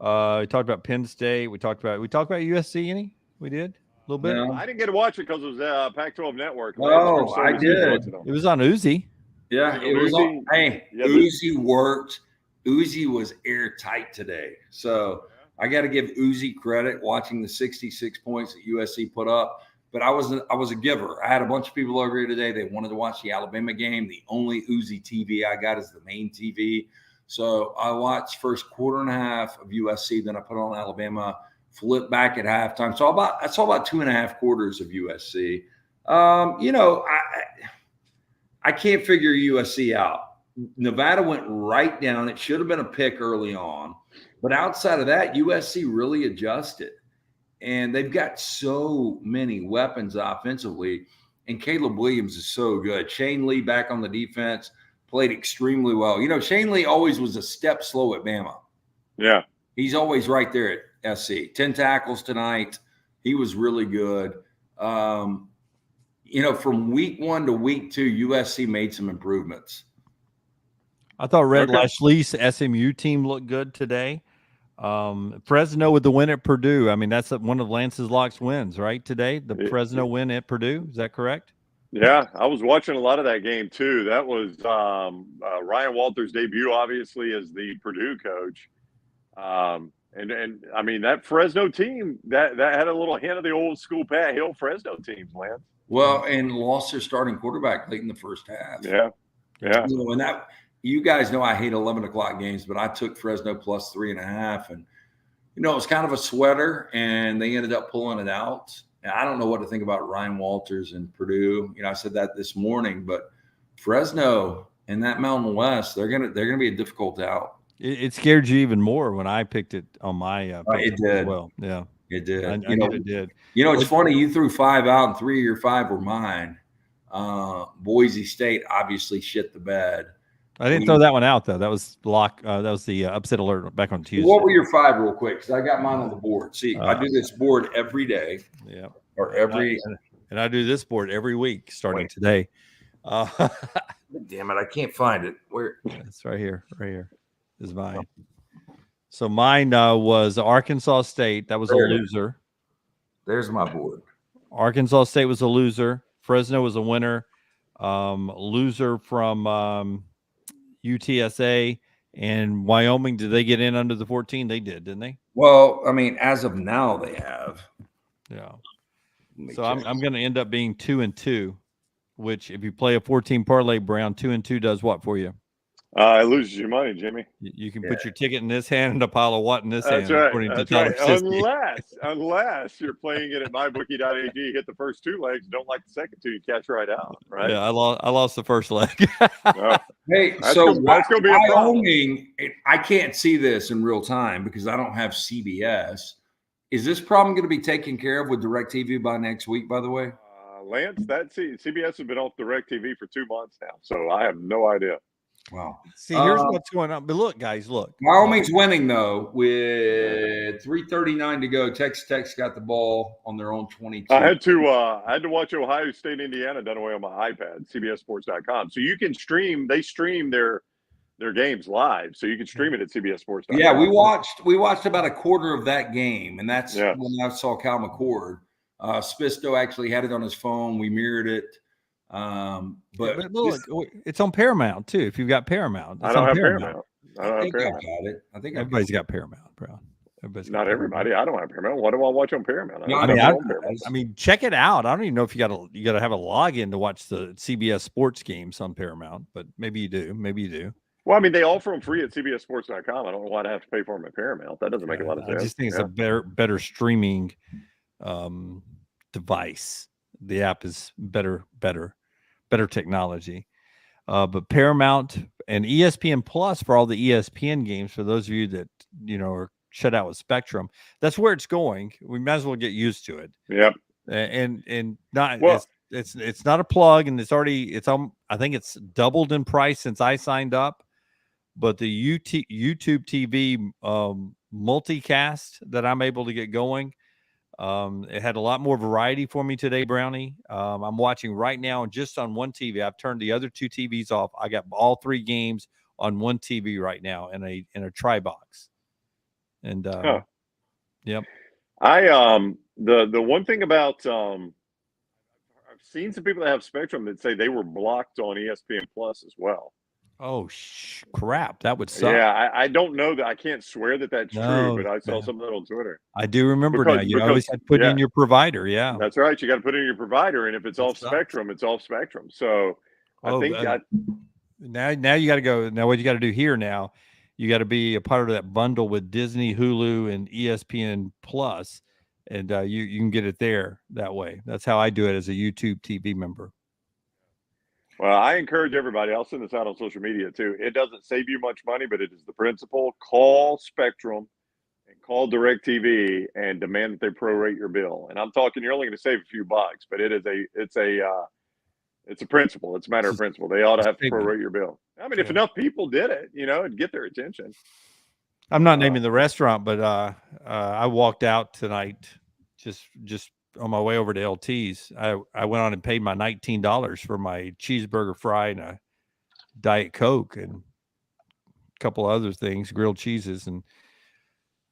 We talked about Penn State. We talked about USC. We did a little bit. No. I didn't get to watch it because it was Pac-12 Network. Oh, I did. It was on Uzi. Yeah, it was on. Hey, Uzi worked. Uzi was airtight today. So I got to give Uzi credit watching the 66 points that USC put up. But I was a giver. I had a bunch of people over here today. They wanted to watch the Alabama game. The only Uzi TV I got is the main TV. So I watched first quarter and a half of USC. Then I put on Alabama, flipped back at halftime. So I saw about 2.5 quarters of USC. I can't figure USC out. Nevada went right down. It should have been a pick early on. But outside of that, USC really adjusted. And they've got so many weapons offensively. And Caleb Williams is so good. Shane Lee back on the defense, played extremely well. Shane Lee always was a step slow at Bama. Yeah. He's always right there at SC. 10 tackles tonight. He was really good. From week 1 to week 2, USC made some improvements. I thought Red Lashley's SMU team looked good today. Fresno with the win at Purdue. I mean, that's one of Lance's Locks wins, right? Today, the Fresno win at Purdue. Is that correct? Yeah, I was watching a lot of that game too. That was Ryan Walters' debut, obviously, as the Purdue coach. And I mean, that Fresno team that had a little hint of the old school Pat Hill Fresno teams, Lance. Well, and lost their starting quarterback late in the first half. Yeah. And that. You guys know I hate 11 o'clock games, but I took Fresno plus 3.5. And, it was kind of a sweater, and they ended up pulling it out. And I don't know what to think about Ryan Walters and Purdue. I said that this morning, but Fresno and that Mountain West, they're gonna be a difficult out. It scared you even more when I picked it on my it did. As well. Yeah, it did. I know it did. It's funny. You threw 5 out, and 3 of your 5 were mine. Boise State obviously shit the bed. I didn't throw that one out, though. That was that was the upset alert back on Tuesday. What were your 5 real quick? Because I got mine on the board. See, I do this board every day. Yeah. Or and I do this board every week starting today. Damn it, I can't find it. Where? It's right here. Right here is mine. So mine was Arkansas State. That was a loser. There's my board. Arkansas State was a loser. Fresno was a winner. Loser from UTSA and Wyoming. Did they get in under the 14? They did, didn't they? Well, I mean, as of now, they have. Yeah. So I'm going to end up being 2-2, which if you play a 14 parlay, Brown, 2-2 does what for you? It loses you money, Jimmy. You can put your ticket in this hand and a pile of what in this hand. Right. According That's to Tyler right. Unless you're playing it at mybookie.ag, hit the first 2 legs, don't like the second 2, you catch right out. Right? Yeah, I lost the first leg. Hey, that's so that's going to be a problem. Wyoming, I can't see this in real time because I don't have CBS. Is this problem going to be taken care of with DirecTV by next week, by the way? Lance, CBS has been off DirecTV for 2 months now, so I have no idea. Wow. See, here's what's going on. But look, guys, look. Wyoming's winning, though, with 3:39 to go. Texas Tech's got the ball on their own 22. I had to watch Ohio State, Indiana, Dunaway on my iPad, CBSSports.com. So you can stream. They stream their games live, so you can stream it at CBSSports.com. Yeah, we watched about a quarter of that game, and that's when I saw Cal McCord. Spisto actually had it on his phone. We mirrored it. But look, it's on Paramount too. If you've got Paramount, I don't have Paramount. I think I've got it. I think everybody's got Paramount, bro. Not everybody. I don't have Paramount. What do I watch on Paramount? I mean, check it out. I don't even know if you got to have a login to watch the CBS sports games on Paramount, but maybe you do. Maybe you do. Well, I mean, they offer them free at CBSSports.com. I don't know why I have to pay for them at Paramount. That doesn't make a lot of sense. I just think it's a better streaming device. The app is better technology. But Paramount and ESPN Plus for all the ESPN games, for those of you that are shut out with Spectrum, that's where it's going. We might as well get used to it. Yep. And not it's not a plug, and I think it's doubled in price since I signed up. But the YouTube TV multicast that I'm able to get going, it had a lot more variety for me today, Brownie. I'm watching right now, and just on one TV. I've turned the other 2 TVs off. I got all 3 games on one TV right now in a tri-box. And yep. The one thing about I've seen some people that have Spectrum that say they were blocked on ESPN Plus as well. Oh crap! That would suck. Yeah, I don't know that. I can't swear that that's true, but I saw something on Twitter. I do remember now. You always had to put in your provider. Yeah, that's right. You got to put in your provider, and if it's off Spectrum, it's off Spectrum. So I think now you got to go. Now what you got to do here now, you got to be a part of that bundle with Disney, Hulu, and ESPN Plus, and you can get it there that way. That's how I do it as a YouTube TV member. Well, I encourage everybody. I'll send this out on social media too. It doesn't save you much money, but it is the principle. Call Spectrum and call DirecTV and demand that they prorate your bill. And I'm talking, you're only going to save a few bucks, but it's a principle. It's a matter of principle. They ought to have to prorate your bill. I mean, if enough people did it, it'd get their attention. I'm not naming the restaurant, but I walked out tonight just on my way over to LT's. I went on and paid my $19 for my cheeseburger, fry, and a Diet Coke, and a couple other things, grilled cheeses, and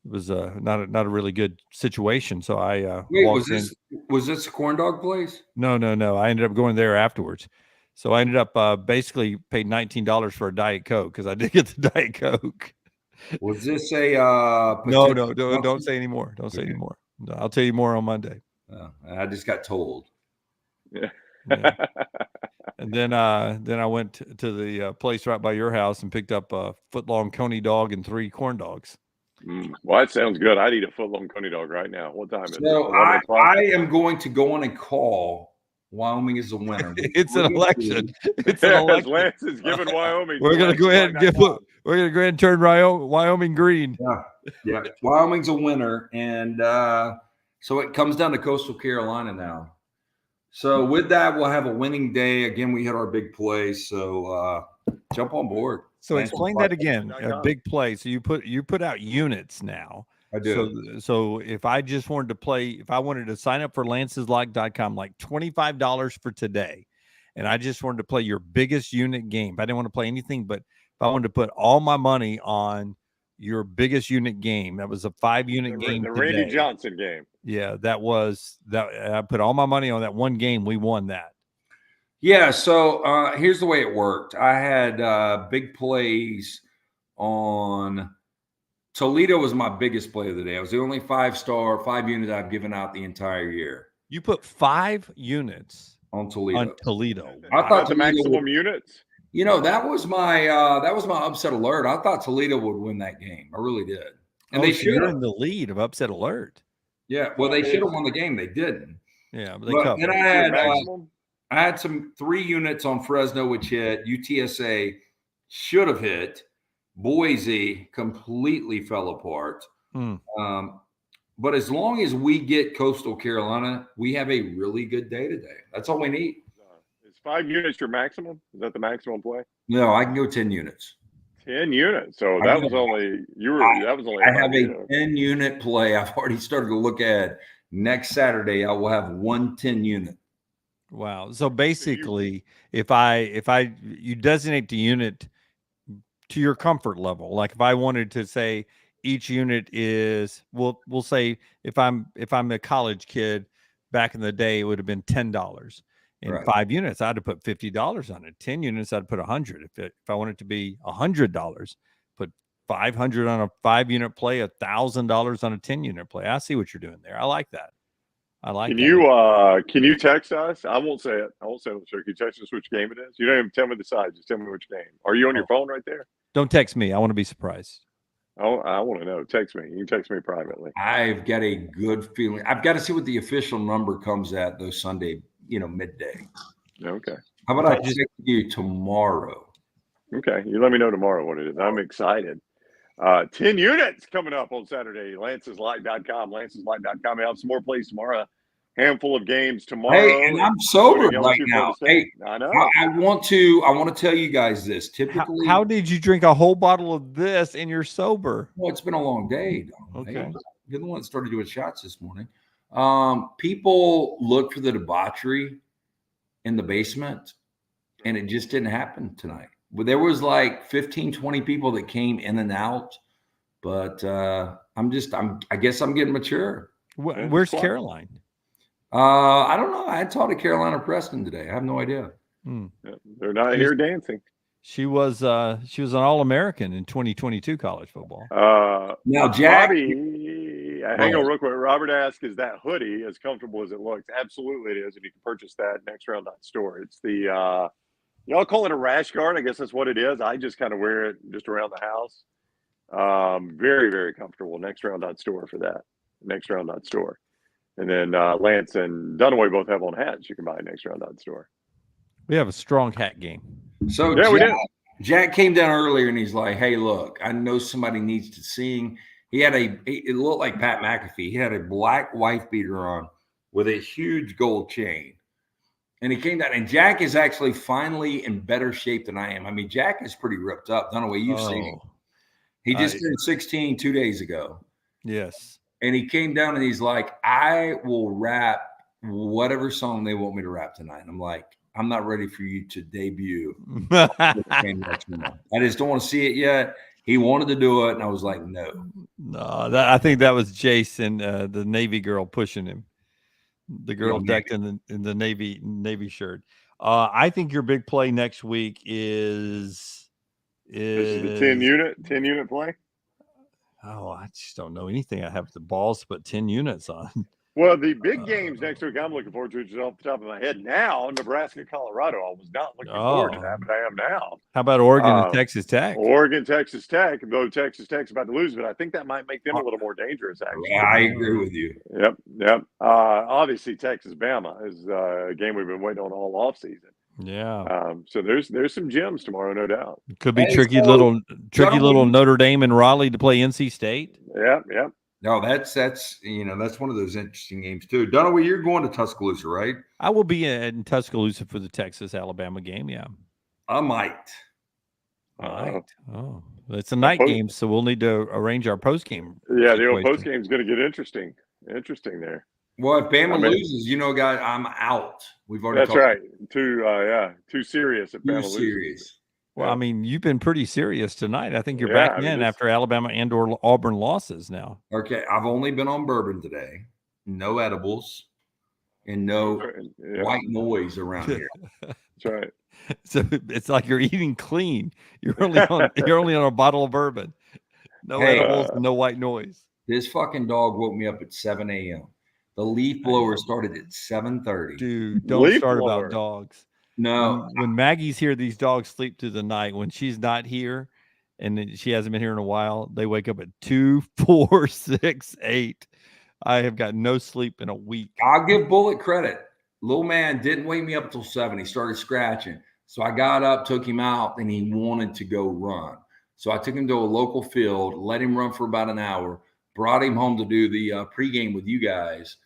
it was not a really good situation. So I was this a corn dog place? No. I ended up going there afterwards. So I ended up basically paid $19 for a Diet Coke because I did get the Diet Coke. Was this a no, don't say anymore. Don't say anymore. No, I'll tell you more on Monday. I just got told. Yeah. And then I went to the place right by your house and picked up a foot-long coney dog and 3 corn dogs. Well, that sounds good. I'd eat a foot-long coney dog right now. What time is it? So I am going to go on and call Wyoming is the winner. It's an election. It's an election. Lance is giving Wyoming. We're going to go ahead and turn Wyoming green. Yeah. Wyoming's a winner, and so it comes down to Coastal Carolina now. So with that, we'll have a winning day. Again, we had our big play, so jump on board. So explain that again. A big play. So you put out units now. I do. So if I just wanted to play, if I wanted to sign up for lanceslock.com, like $25 for today, and I just wanted to play your biggest unit game. If I didn't want to play anything, but if I wanted to put all my money on your biggest unit game. That was a 5-unit game. The Randy today. Johnson game. Yeah, that was that. I put all my money on that one game. We won that. Yeah. So here's the way it worked. I had big plays on Toledo was my biggest play of the day. I was the only 5-star, 5-unit I've given out the entire year. You put 5 units on Toledo. I thought the maximum units. You know, that was my upset alert. I thought Toledo would win that game. I really did. And they should have in the lead of upset alert. Yeah, well, they should have won the game. They didn't. Yeah, but they covered. And I had some 3 units on Fresno, which hit. UTSA should have hit. Boise completely fell apart. But as long as we get Coastal Carolina, we have a really good day today. That's all we need. Is 5 units your maximum? Is that the maximum play? No, I can go 10 units. 10 units. So that was only I have a 10-unit play. I've already started to look at next Saturday. I will have 1 10-unit. Wow. So basically, if you designate the unit to your comfort level, like if I wanted to say each unit is, we'll say if I'm a college kid back in the day, it would have been $10. In 5 units, I'd have put $50 on it. 10 units, I'd put $100. If I want it to be $100, put $500 on a 5-unit play, $1,000 on a 10-unit play. I see what you're doing there. I like that. Can you text us? I won't say it. Sure. Can you text us which game it is? You don't even tell me the size. Just tell me which game. Are you on your phone right there? Don't text me. I want to be surprised. Oh, I want to know. Text me. You can text me privately. I've got a good feeling. I've got to see what the official number comes at those Sunday, midday. Okay. How about I text you tomorrow? Okay. You let me know tomorrow what it is. I'm excited. 10 units coming up on Saturday. Lance'sLight.com. Lance'sLight.com. I have some more plays tomorrow. Handful of games tomorrow. Hey, and I'm sober right now. Hey, I know. I want to tell you guys this. Typically, how did you drink a whole bottle of this and you're sober? Well, it's been a long day. Okay. You're the one that started doing shots this morning. People look for the debauchery in the basement, and it just didn't happen tonight. But there was like 15, 20 people that came in and out. But I guess I'm getting mature. Where's Caroline? I don't know. I taught at Carolina Preston today. I have no idea. They're not here dancing. She was an All-American in 2022 college football. Now, Jack, Bobby, hang on real quick. Robert asked, "Is that hoodie as comfortable as it looks?" Absolutely, it is. And you can purchase that nextround.store. It's the y'all call it a rash guard. I guess that's what it is. I just kind of wear it just around the house. Very, very comfortable. Nextround.store for that. Nextround.store. And then Lance and Dunaway both have on hats you can buy at nextround.store. We have a strong hat game. So yeah, Jack came down earlier and he's like, "Hey, look, I know somebody needs to sing." It looked like Pat McAfee. He had a black wife beater on with a huge gold chain. And he came down, and Jack is actually finally in better shape than I am. I mean, Jack is pretty ripped up. Dunaway, you've seen him. He just turned 16 2 days ago. Yes. And he came down and he's like, "I will rap whatever song they want me to rap tonight." And I'm like, "I'm not ready for you to debut." I just don't want to see it yet. He wanted to do it, and I was like, no. I think that was Jason, the Navy girl, pushing him. The girl decked in the Navy shirt. I think your big play next week is the 10-unit play. Oh, I just don't know anything. I have the balls to put 10 units on. Well, the big games next week I'm looking forward to, just off the top of my head now, Nebraska, Colorado. I was not looking forward to that, but I am now. How about Oregon and Texas Tech? Oregon, Texas Tech, though Texas Tech's about to lose, but I think that might make them a little more dangerous, actually. Yeah, I agree with you. Yep. Obviously, Texas-Bama is a game we've been waiting on all offseason. Yeah. So there's some gems tomorrow, no doubt. Could be tricky little Notre Dame and Raleigh to play NC State. Yep. No, that's one of those interesting games too. Dunaway, you're going to Tuscaloosa, right? I will be in Tuscaloosa for the Texas-Alabama game. Yeah, I might. Oh, it's a night game, so we'll need to arrange our post game. Yeah, the old post game is going to get interesting there. Well, if Bama loses, guys, I'm out. We've already. That's right. Too serious. If Bama loses. Well, I mean, you've been pretty serious tonight. I think you're Yeah, back I mean, in this- after Alabama and/or Auburn losses now. Okay, I've only been on bourbon today. No edibles and no Yeah, white noise around here. that's right. So it's like you're eating clean. You're only on a bottle of bourbon. No Hey, edibles and no white noise. This fucking dog woke me up at 7 a.m. The leaf blower started at 7:30. Dude, don't Leaf start blower. about dogs. No, When Maggie's here, these dogs sleep through the night. When she's not here, and then she hasn't been here in a while, they wake up at 2, 4, 6, 8. I have got no sleep in a week. I'll give Bullet credit. Little man didn't wake me up until 7. He started scratching. So I got up, took him out, and he wanted to go run. So I took him to a local field, let him run for about an hour, brought him home to do the pregame with you guys.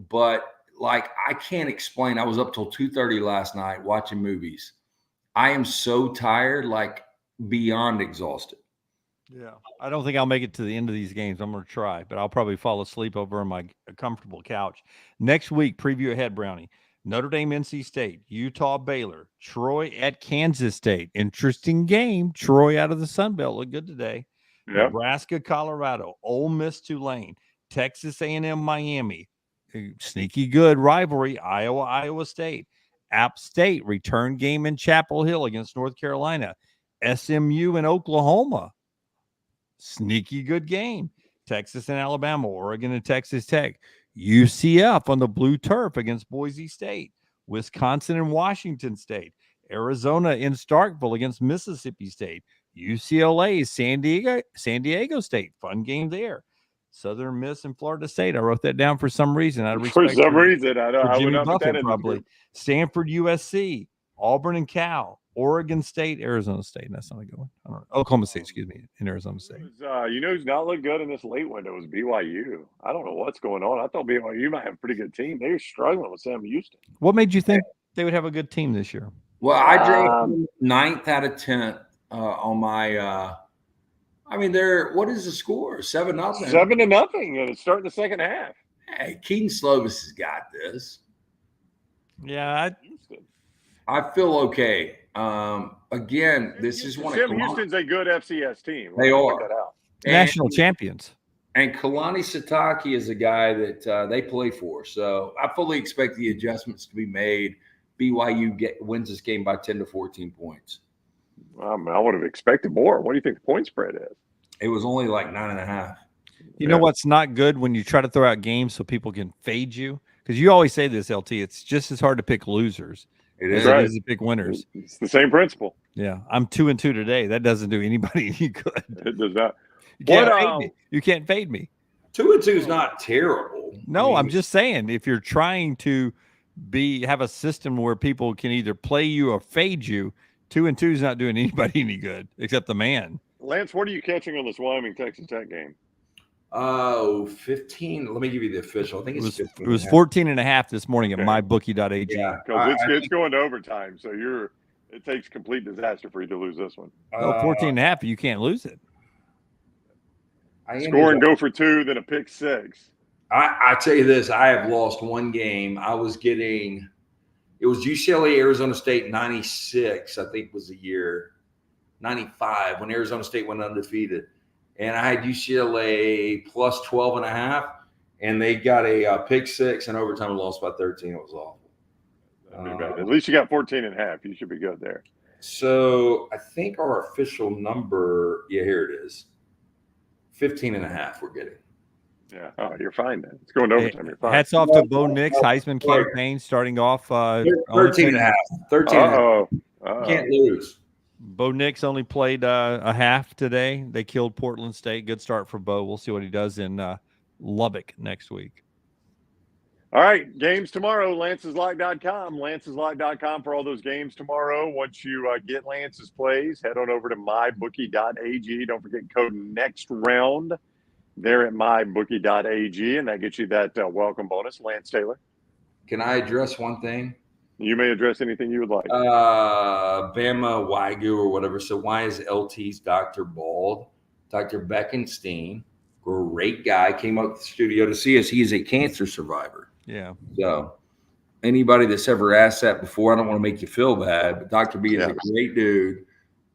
But like, I can't explain. I was up till 2:30 last night watching movies. I am so tired, like beyond exhausted. Yeah. I don't think I'll make it to the end of these games. I'm going to try, but I'll probably fall asleep over on my comfortable couch. Next week, preview ahead, Brownie. Notre Dame, NC State, Utah, Baylor, Troy at Kansas State. Interesting game. Troy out of the Sun Belt looked good today. Yep. Nebraska, Colorado, Ole Miss, Tulane, Texas A&M, Miami. Sneaky good rivalry, Iowa, Iowa State. App State, return game in Chapel Hill against North Carolina. SMU and Oklahoma. Sneaky good game. Texas and Alabama, Oregon and Texas Tech. UCF on the blue turf against Boise State. Wisconsin and Washington State. Arizona in Starkville against Mississippi State. UCLA, San Diego State. Fun game there. Southern Miss and Florida State. I wrote that down for some reason. Out of respect For some reason, I for would Jimmy not put that Buffett, in the probably. group. Stanford, USC. Auburn and Cal. Oregon State, Arizona State. That's not a good one. I don't know. Oklahoma State, excuse me, in Arizona State. You know who's not looked good in this late window was BYU. I don't know what's going on. I thought BYU might have a pretty good team. They're struggling with Sam Houston. What made you think they would have a good team this year? Well, I drove 9th out of 10th on my I mean, what is the score? 7-0. 7-0, and it's starting the second half. Hey, Keaton Slovis has got this. Yeah, I feel okay. Again, this is one Sam of Houston's a good FCS team. They Let's are. check that out. national champions. And Kalani Sitake is a guy that they play for. So I fully expect the adjustments to be made. BYU wins this game by 10 to 14 points. I would have expected more. What do you think the point spread is? It was only like 9.5. You know what's not good when you try to throw out games so people can fade you? Because you always say this, LT. It's just as hard to pick losers It as is. it is to pick winners. It's the same principle. Yeah, I'm 2-2 today. That doesn't do anybody any good. It does not. You can't fade me. You can't fade me. 2-2 is not terrible. No, I I'm mean, just saying if you're trying to have a system where people can either play you or fade you, 2-2 is not doing anybody any good except the man. Lance, what are you catching on this Wyoming Texas Tech game? 15. Let me give you the official. I think it's 15. It was 14.5 this morning at Okay. mybookie.ag. Yeah. Because it's going to overtime, so it takes complete disaster for you to lose this one. No, 14.5, you can't lose it. Score and go for 2, then a pick 6. I tell you this, I have lost one game. It was UCLA, Arizona State 96, I think was the year, 95, when Arizona State went undefeated. And I had UCLA plus 12.5, and they got a pick 6 and overtime and lost by 13. It was awful. That'd be bad. At least you got 14.5. You should be good there. So I think our official number, here it is, 15.5 we're getting. Yeah. Oh, you're fine then. It's going to overtime. You're fine. Hats off to Bo Nix, Heisman campaign starting off. 13.5. 13.5. Can't lose. Bo Nix only played a half today. They killed Portland State. Good start for Bo. We'll see what he does in Lubbock next week. All right. Games tomorrow. Lance'sLock.com. Lance'sLock.com for all those games tomorrow. Once you get Lance's plays, head on over to mybookie.ag. Don't forget code next round there at mybookie.ag, and that gets you that welcome bonus. Lance Taylor. Can I address one thing? You may address anything you would like. Bama Wagyu or whatever. So why is LT's Dr. Bald? Dr. Beckenstein, great guy, came up to the studio to see us. He is a cancer survivor. Yeah. So anybody that's ever asked that before, I don't want to make you feel bad, but Dr. B is a great dude.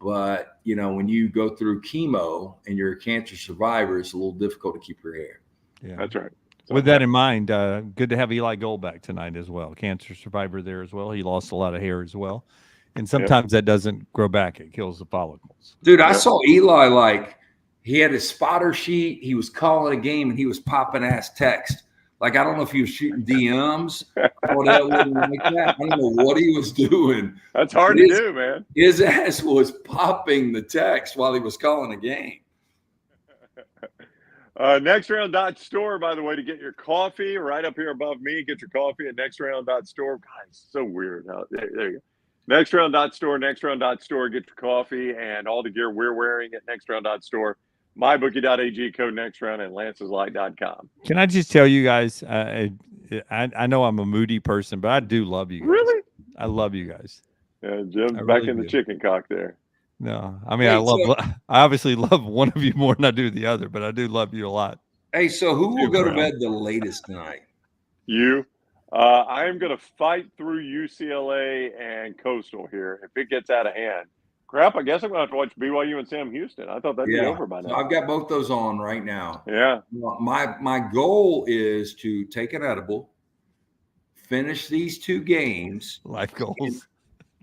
But, you know, when you go through chemo and you're a cancer survivor, it's a little difficult to keep your hair. Yeah, That's right. So, with that in mind, good to have Eli Gold back tonight as well. Cancer survivor there as well. He lost a lot of hair as well. And sometimes that doesn't grow back. It kills the follicles. Dude, I saw Eli, like, he had his spotter sheet. He was calling a game and he was popping ass text. Like, I don't know if he was shooting DMs or that. Like that. I don't know what he was doing. That's hard to do, man. His ass was popping the text while he was calling a game. Nextround.store, by the way, to get your coffee right up here above me. Get your coffee at nextround.store. God, it's so weird. There you go. Nextround.store, nextround.store. Get your coffee and all the gear we're wearing at nextround.store. MyBookie.ag, code nextround, and lanceslight.com. Can I just tell you guys, I know I'm a moody person, but I do love you guys. Really? I love you guys. Yeah, Jim's back in the chicken cock there. No, I mean, I obviously love one of you more than I do the other, but I do love you a lot. Hey, so who will go to bed the latest tonight? You. I am going to fight through UCLA and Coastal here. If it gets out of hand, crap, I guess I'm going to have to watch BYU and Sam Houston. I thought that'd be over by now. So I've got both those on right now. Yeah. My goal is to take an edible, finish these 2 games. Life goals.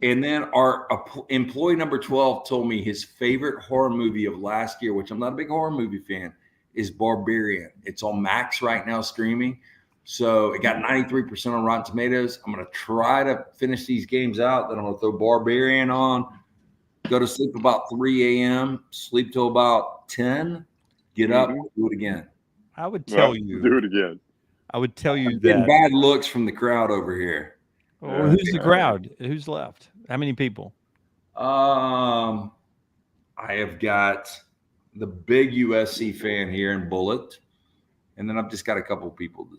And then our employee number 12 told me his favorite horror movie of last year, which I'm not a big horror movie fan, is Barbarian. It's on Max right now streaming. So it got 93% on Rotten Tomatoes. I'm going to try to finish these games out. Then I'm going to throw Barbarian on, go to sleep about 3 a.m., sleep till about 10, get up, do it again. I would tell you. Do it again. I would tell you I'm getting bad looks from the crowd over here. Well, who's the crowd? Who's left? How many people? I have got the big USC fan here in Bullitt, and then I've just got a couple people.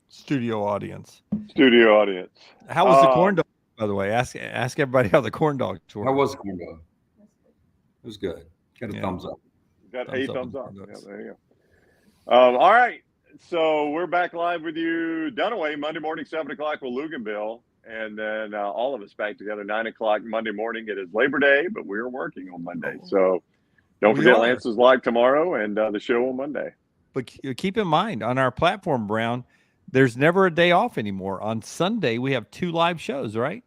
Studio audience. How was the corn dog, by the way? Ask everybody how the corn dogs were. How was the corn dog? It was good. Got a thumbs up. Got a thumbs up. Yeah, there you go. All right. So we're back live with you, Dunaway, Monday morning, 7 o'clock with Luganville. And then all of us back together, 9 o'clock Monday morning. It is Labor Day, but we're working on Monday. So don't forget Lance's live tomorrow and the show on Monday. But keep in mind, on our platform, Brown, there's never a day off anymore. On Sunday, we have 2 live shows, right?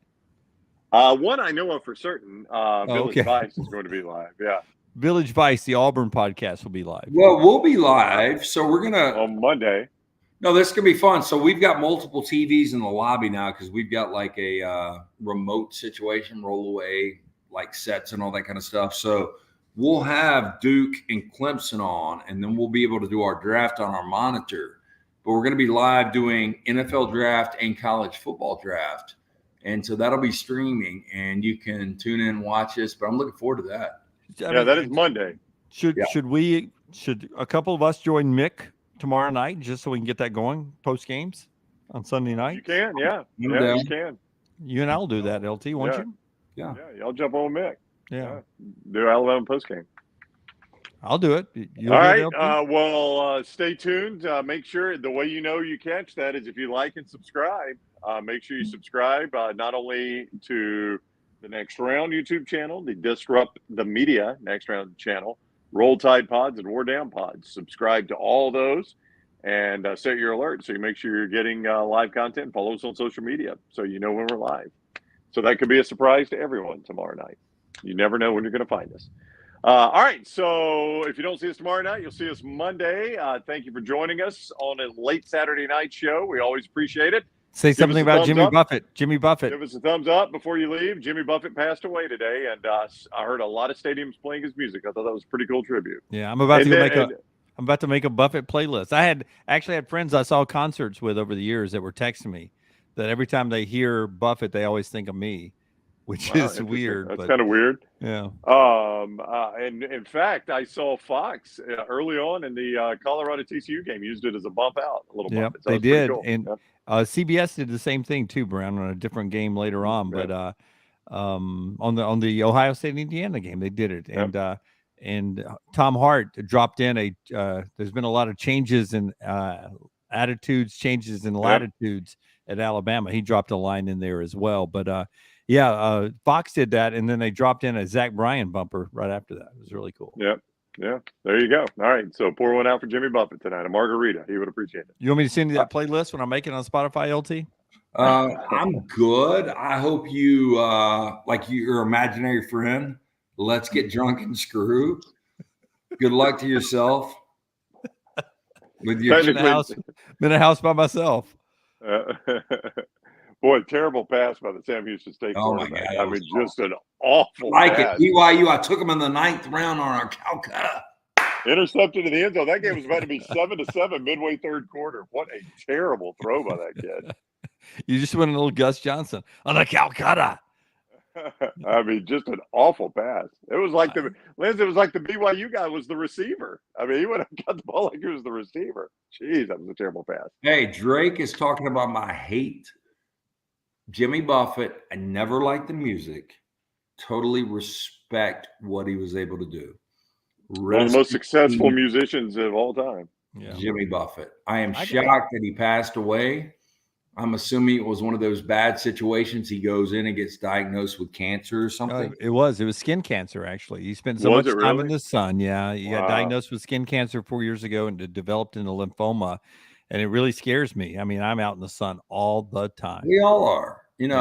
One I know of for certain. Village Vice is going to be live. Yeah. Village Vice, the Auburn podcast, will be live. Well, we'll be live. So we're going to. On Monday. No, this can be fun. So we've got multiple TVs in the lobby now because we've got like a remote situation, roll away, like sets and all that kind of stuff. So we'll have Duke and Clemson on, and then we'll be able to do our draft on our monitor. But we're going to be live doing NFL draft and college football draft. And so that'll be streaming, and you can tune in and watch us. But I'm looking forward to that. That is Monday. Should a couple of us join Mick tomorrow night just so we can get that going post games on Sunday night? You can, yeah. You can. You and I'll do that, LT, won't you? Yeah. I'll jump on Mick. Yeah. Do Alabama post game. I'll do it. All right. Stay tuned. Make sure the way you catch that is if you like and subscribe. Make sure you subscribe not only to the Next Round YouTube channel, the Disrupt the Media Next Round channel, Roll Tide Pods, and War Down Pods. Subscribe to all those and set your alert so you make sure you're getting live content. Follow us on social media so you know when we're live. So that could be a surprise to everyone tomorrow night. You never know when you're going to find us. All right. So if you don't see us tomorrow night, you'll see us Monday. Thank you for joining us on a late Saturday night show. We always appreciate it. Say something about Jimmy Buffett. Jimmy Buffett. Give us a thumbs up before you leave. Jimmy Buffett passed away today, and I heard a lot of stadiums playing his music. I thought that was a pretty cool tribute. Yeah, I'm about to make a Buffett playlist. I actually had friends I saw concerts with over the years that were texting me that every time they hear Buffett, they always think of me, which is weird. That's kind of weird. Yeah. And in fact, I saw Fox early on in the Colorado TCU game used it as a bump out, a little bump. Yeah, they did, cool. And CBS did the same thing too, Brown, on a different game later on. Right. But on the Ohio State Indiana game, they did it, and Tom Hart dropped in there's been a lot of changes in attitudes, changes in latitudes at Alabama. He dropped a line in there as well. But Fox did that, and then they dropped in a Zach Bryan bumper right after that. It was really cool. Yep. Yeah, there you go. All right, so pour one out for Jimmy Buffett tonight, a margarita. He would appreciate it. You want me to send you that playlist when I make it on Spotify, LT? I'm good. I hope you, like your imaginary friend, let's get drunk and screw. Good luck to yourself. With your been in a house by myself. Boy, terrible pass by the Sam Houston State quarterback. God, I mean, just an awful pass. It. BYU, I took him in the 9th round on our Calcutta. Intercepted in the end zone. That game was about to be 7-7 midway third quarter. What a terrible throw by that kid. You just went a little Gus Johnson on the Calcutta. I mean, just an awful pass. It was like the BYU guy was the receiver. I mean, he would have got the ball like he was the receiver. Jeez, that was a terrible pass. Hey, Drake is talking about my hate. Jimmy Buffett, I never liked the music. Totally respect what he was able to do. One of the most successful musicians of all time. Yeah. Jimmy Buffett. I am shocked that he passed away. I'm assuming it was one of those bad situations. He goes in and gets diagnosed with cancer or something. It was skin cancer, actually. He spent so much time in the sun. Yeah. He got diagnosed with skin cancer 4 years ago and it developed into lymphoma. And it really scares me. I mean, I'm out in the sun all the time. We all are, and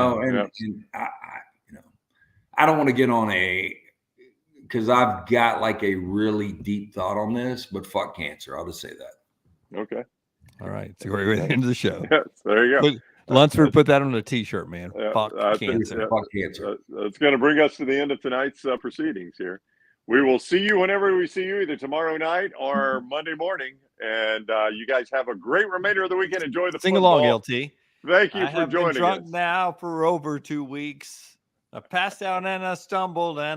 I don't want to get on because I've got like a really deep thought on this, but fuck cancer. I'll just say that. Okay. All right. It's a great way to end the show. Yes, there you go. Lunsford, put that on a t-shirt, man. Fuck cancer. Fuck cancer. That's going to bring us to the end of tonight's proceedings here. We will see you whenever we see you, either tomorrow night or Monday morning. And you guys have a great remainder of the weekend. Enjoy the Sing football. along, LT. Thank you for joining been drunk us. Now for over 2 weeks. I passed out and I stumbled and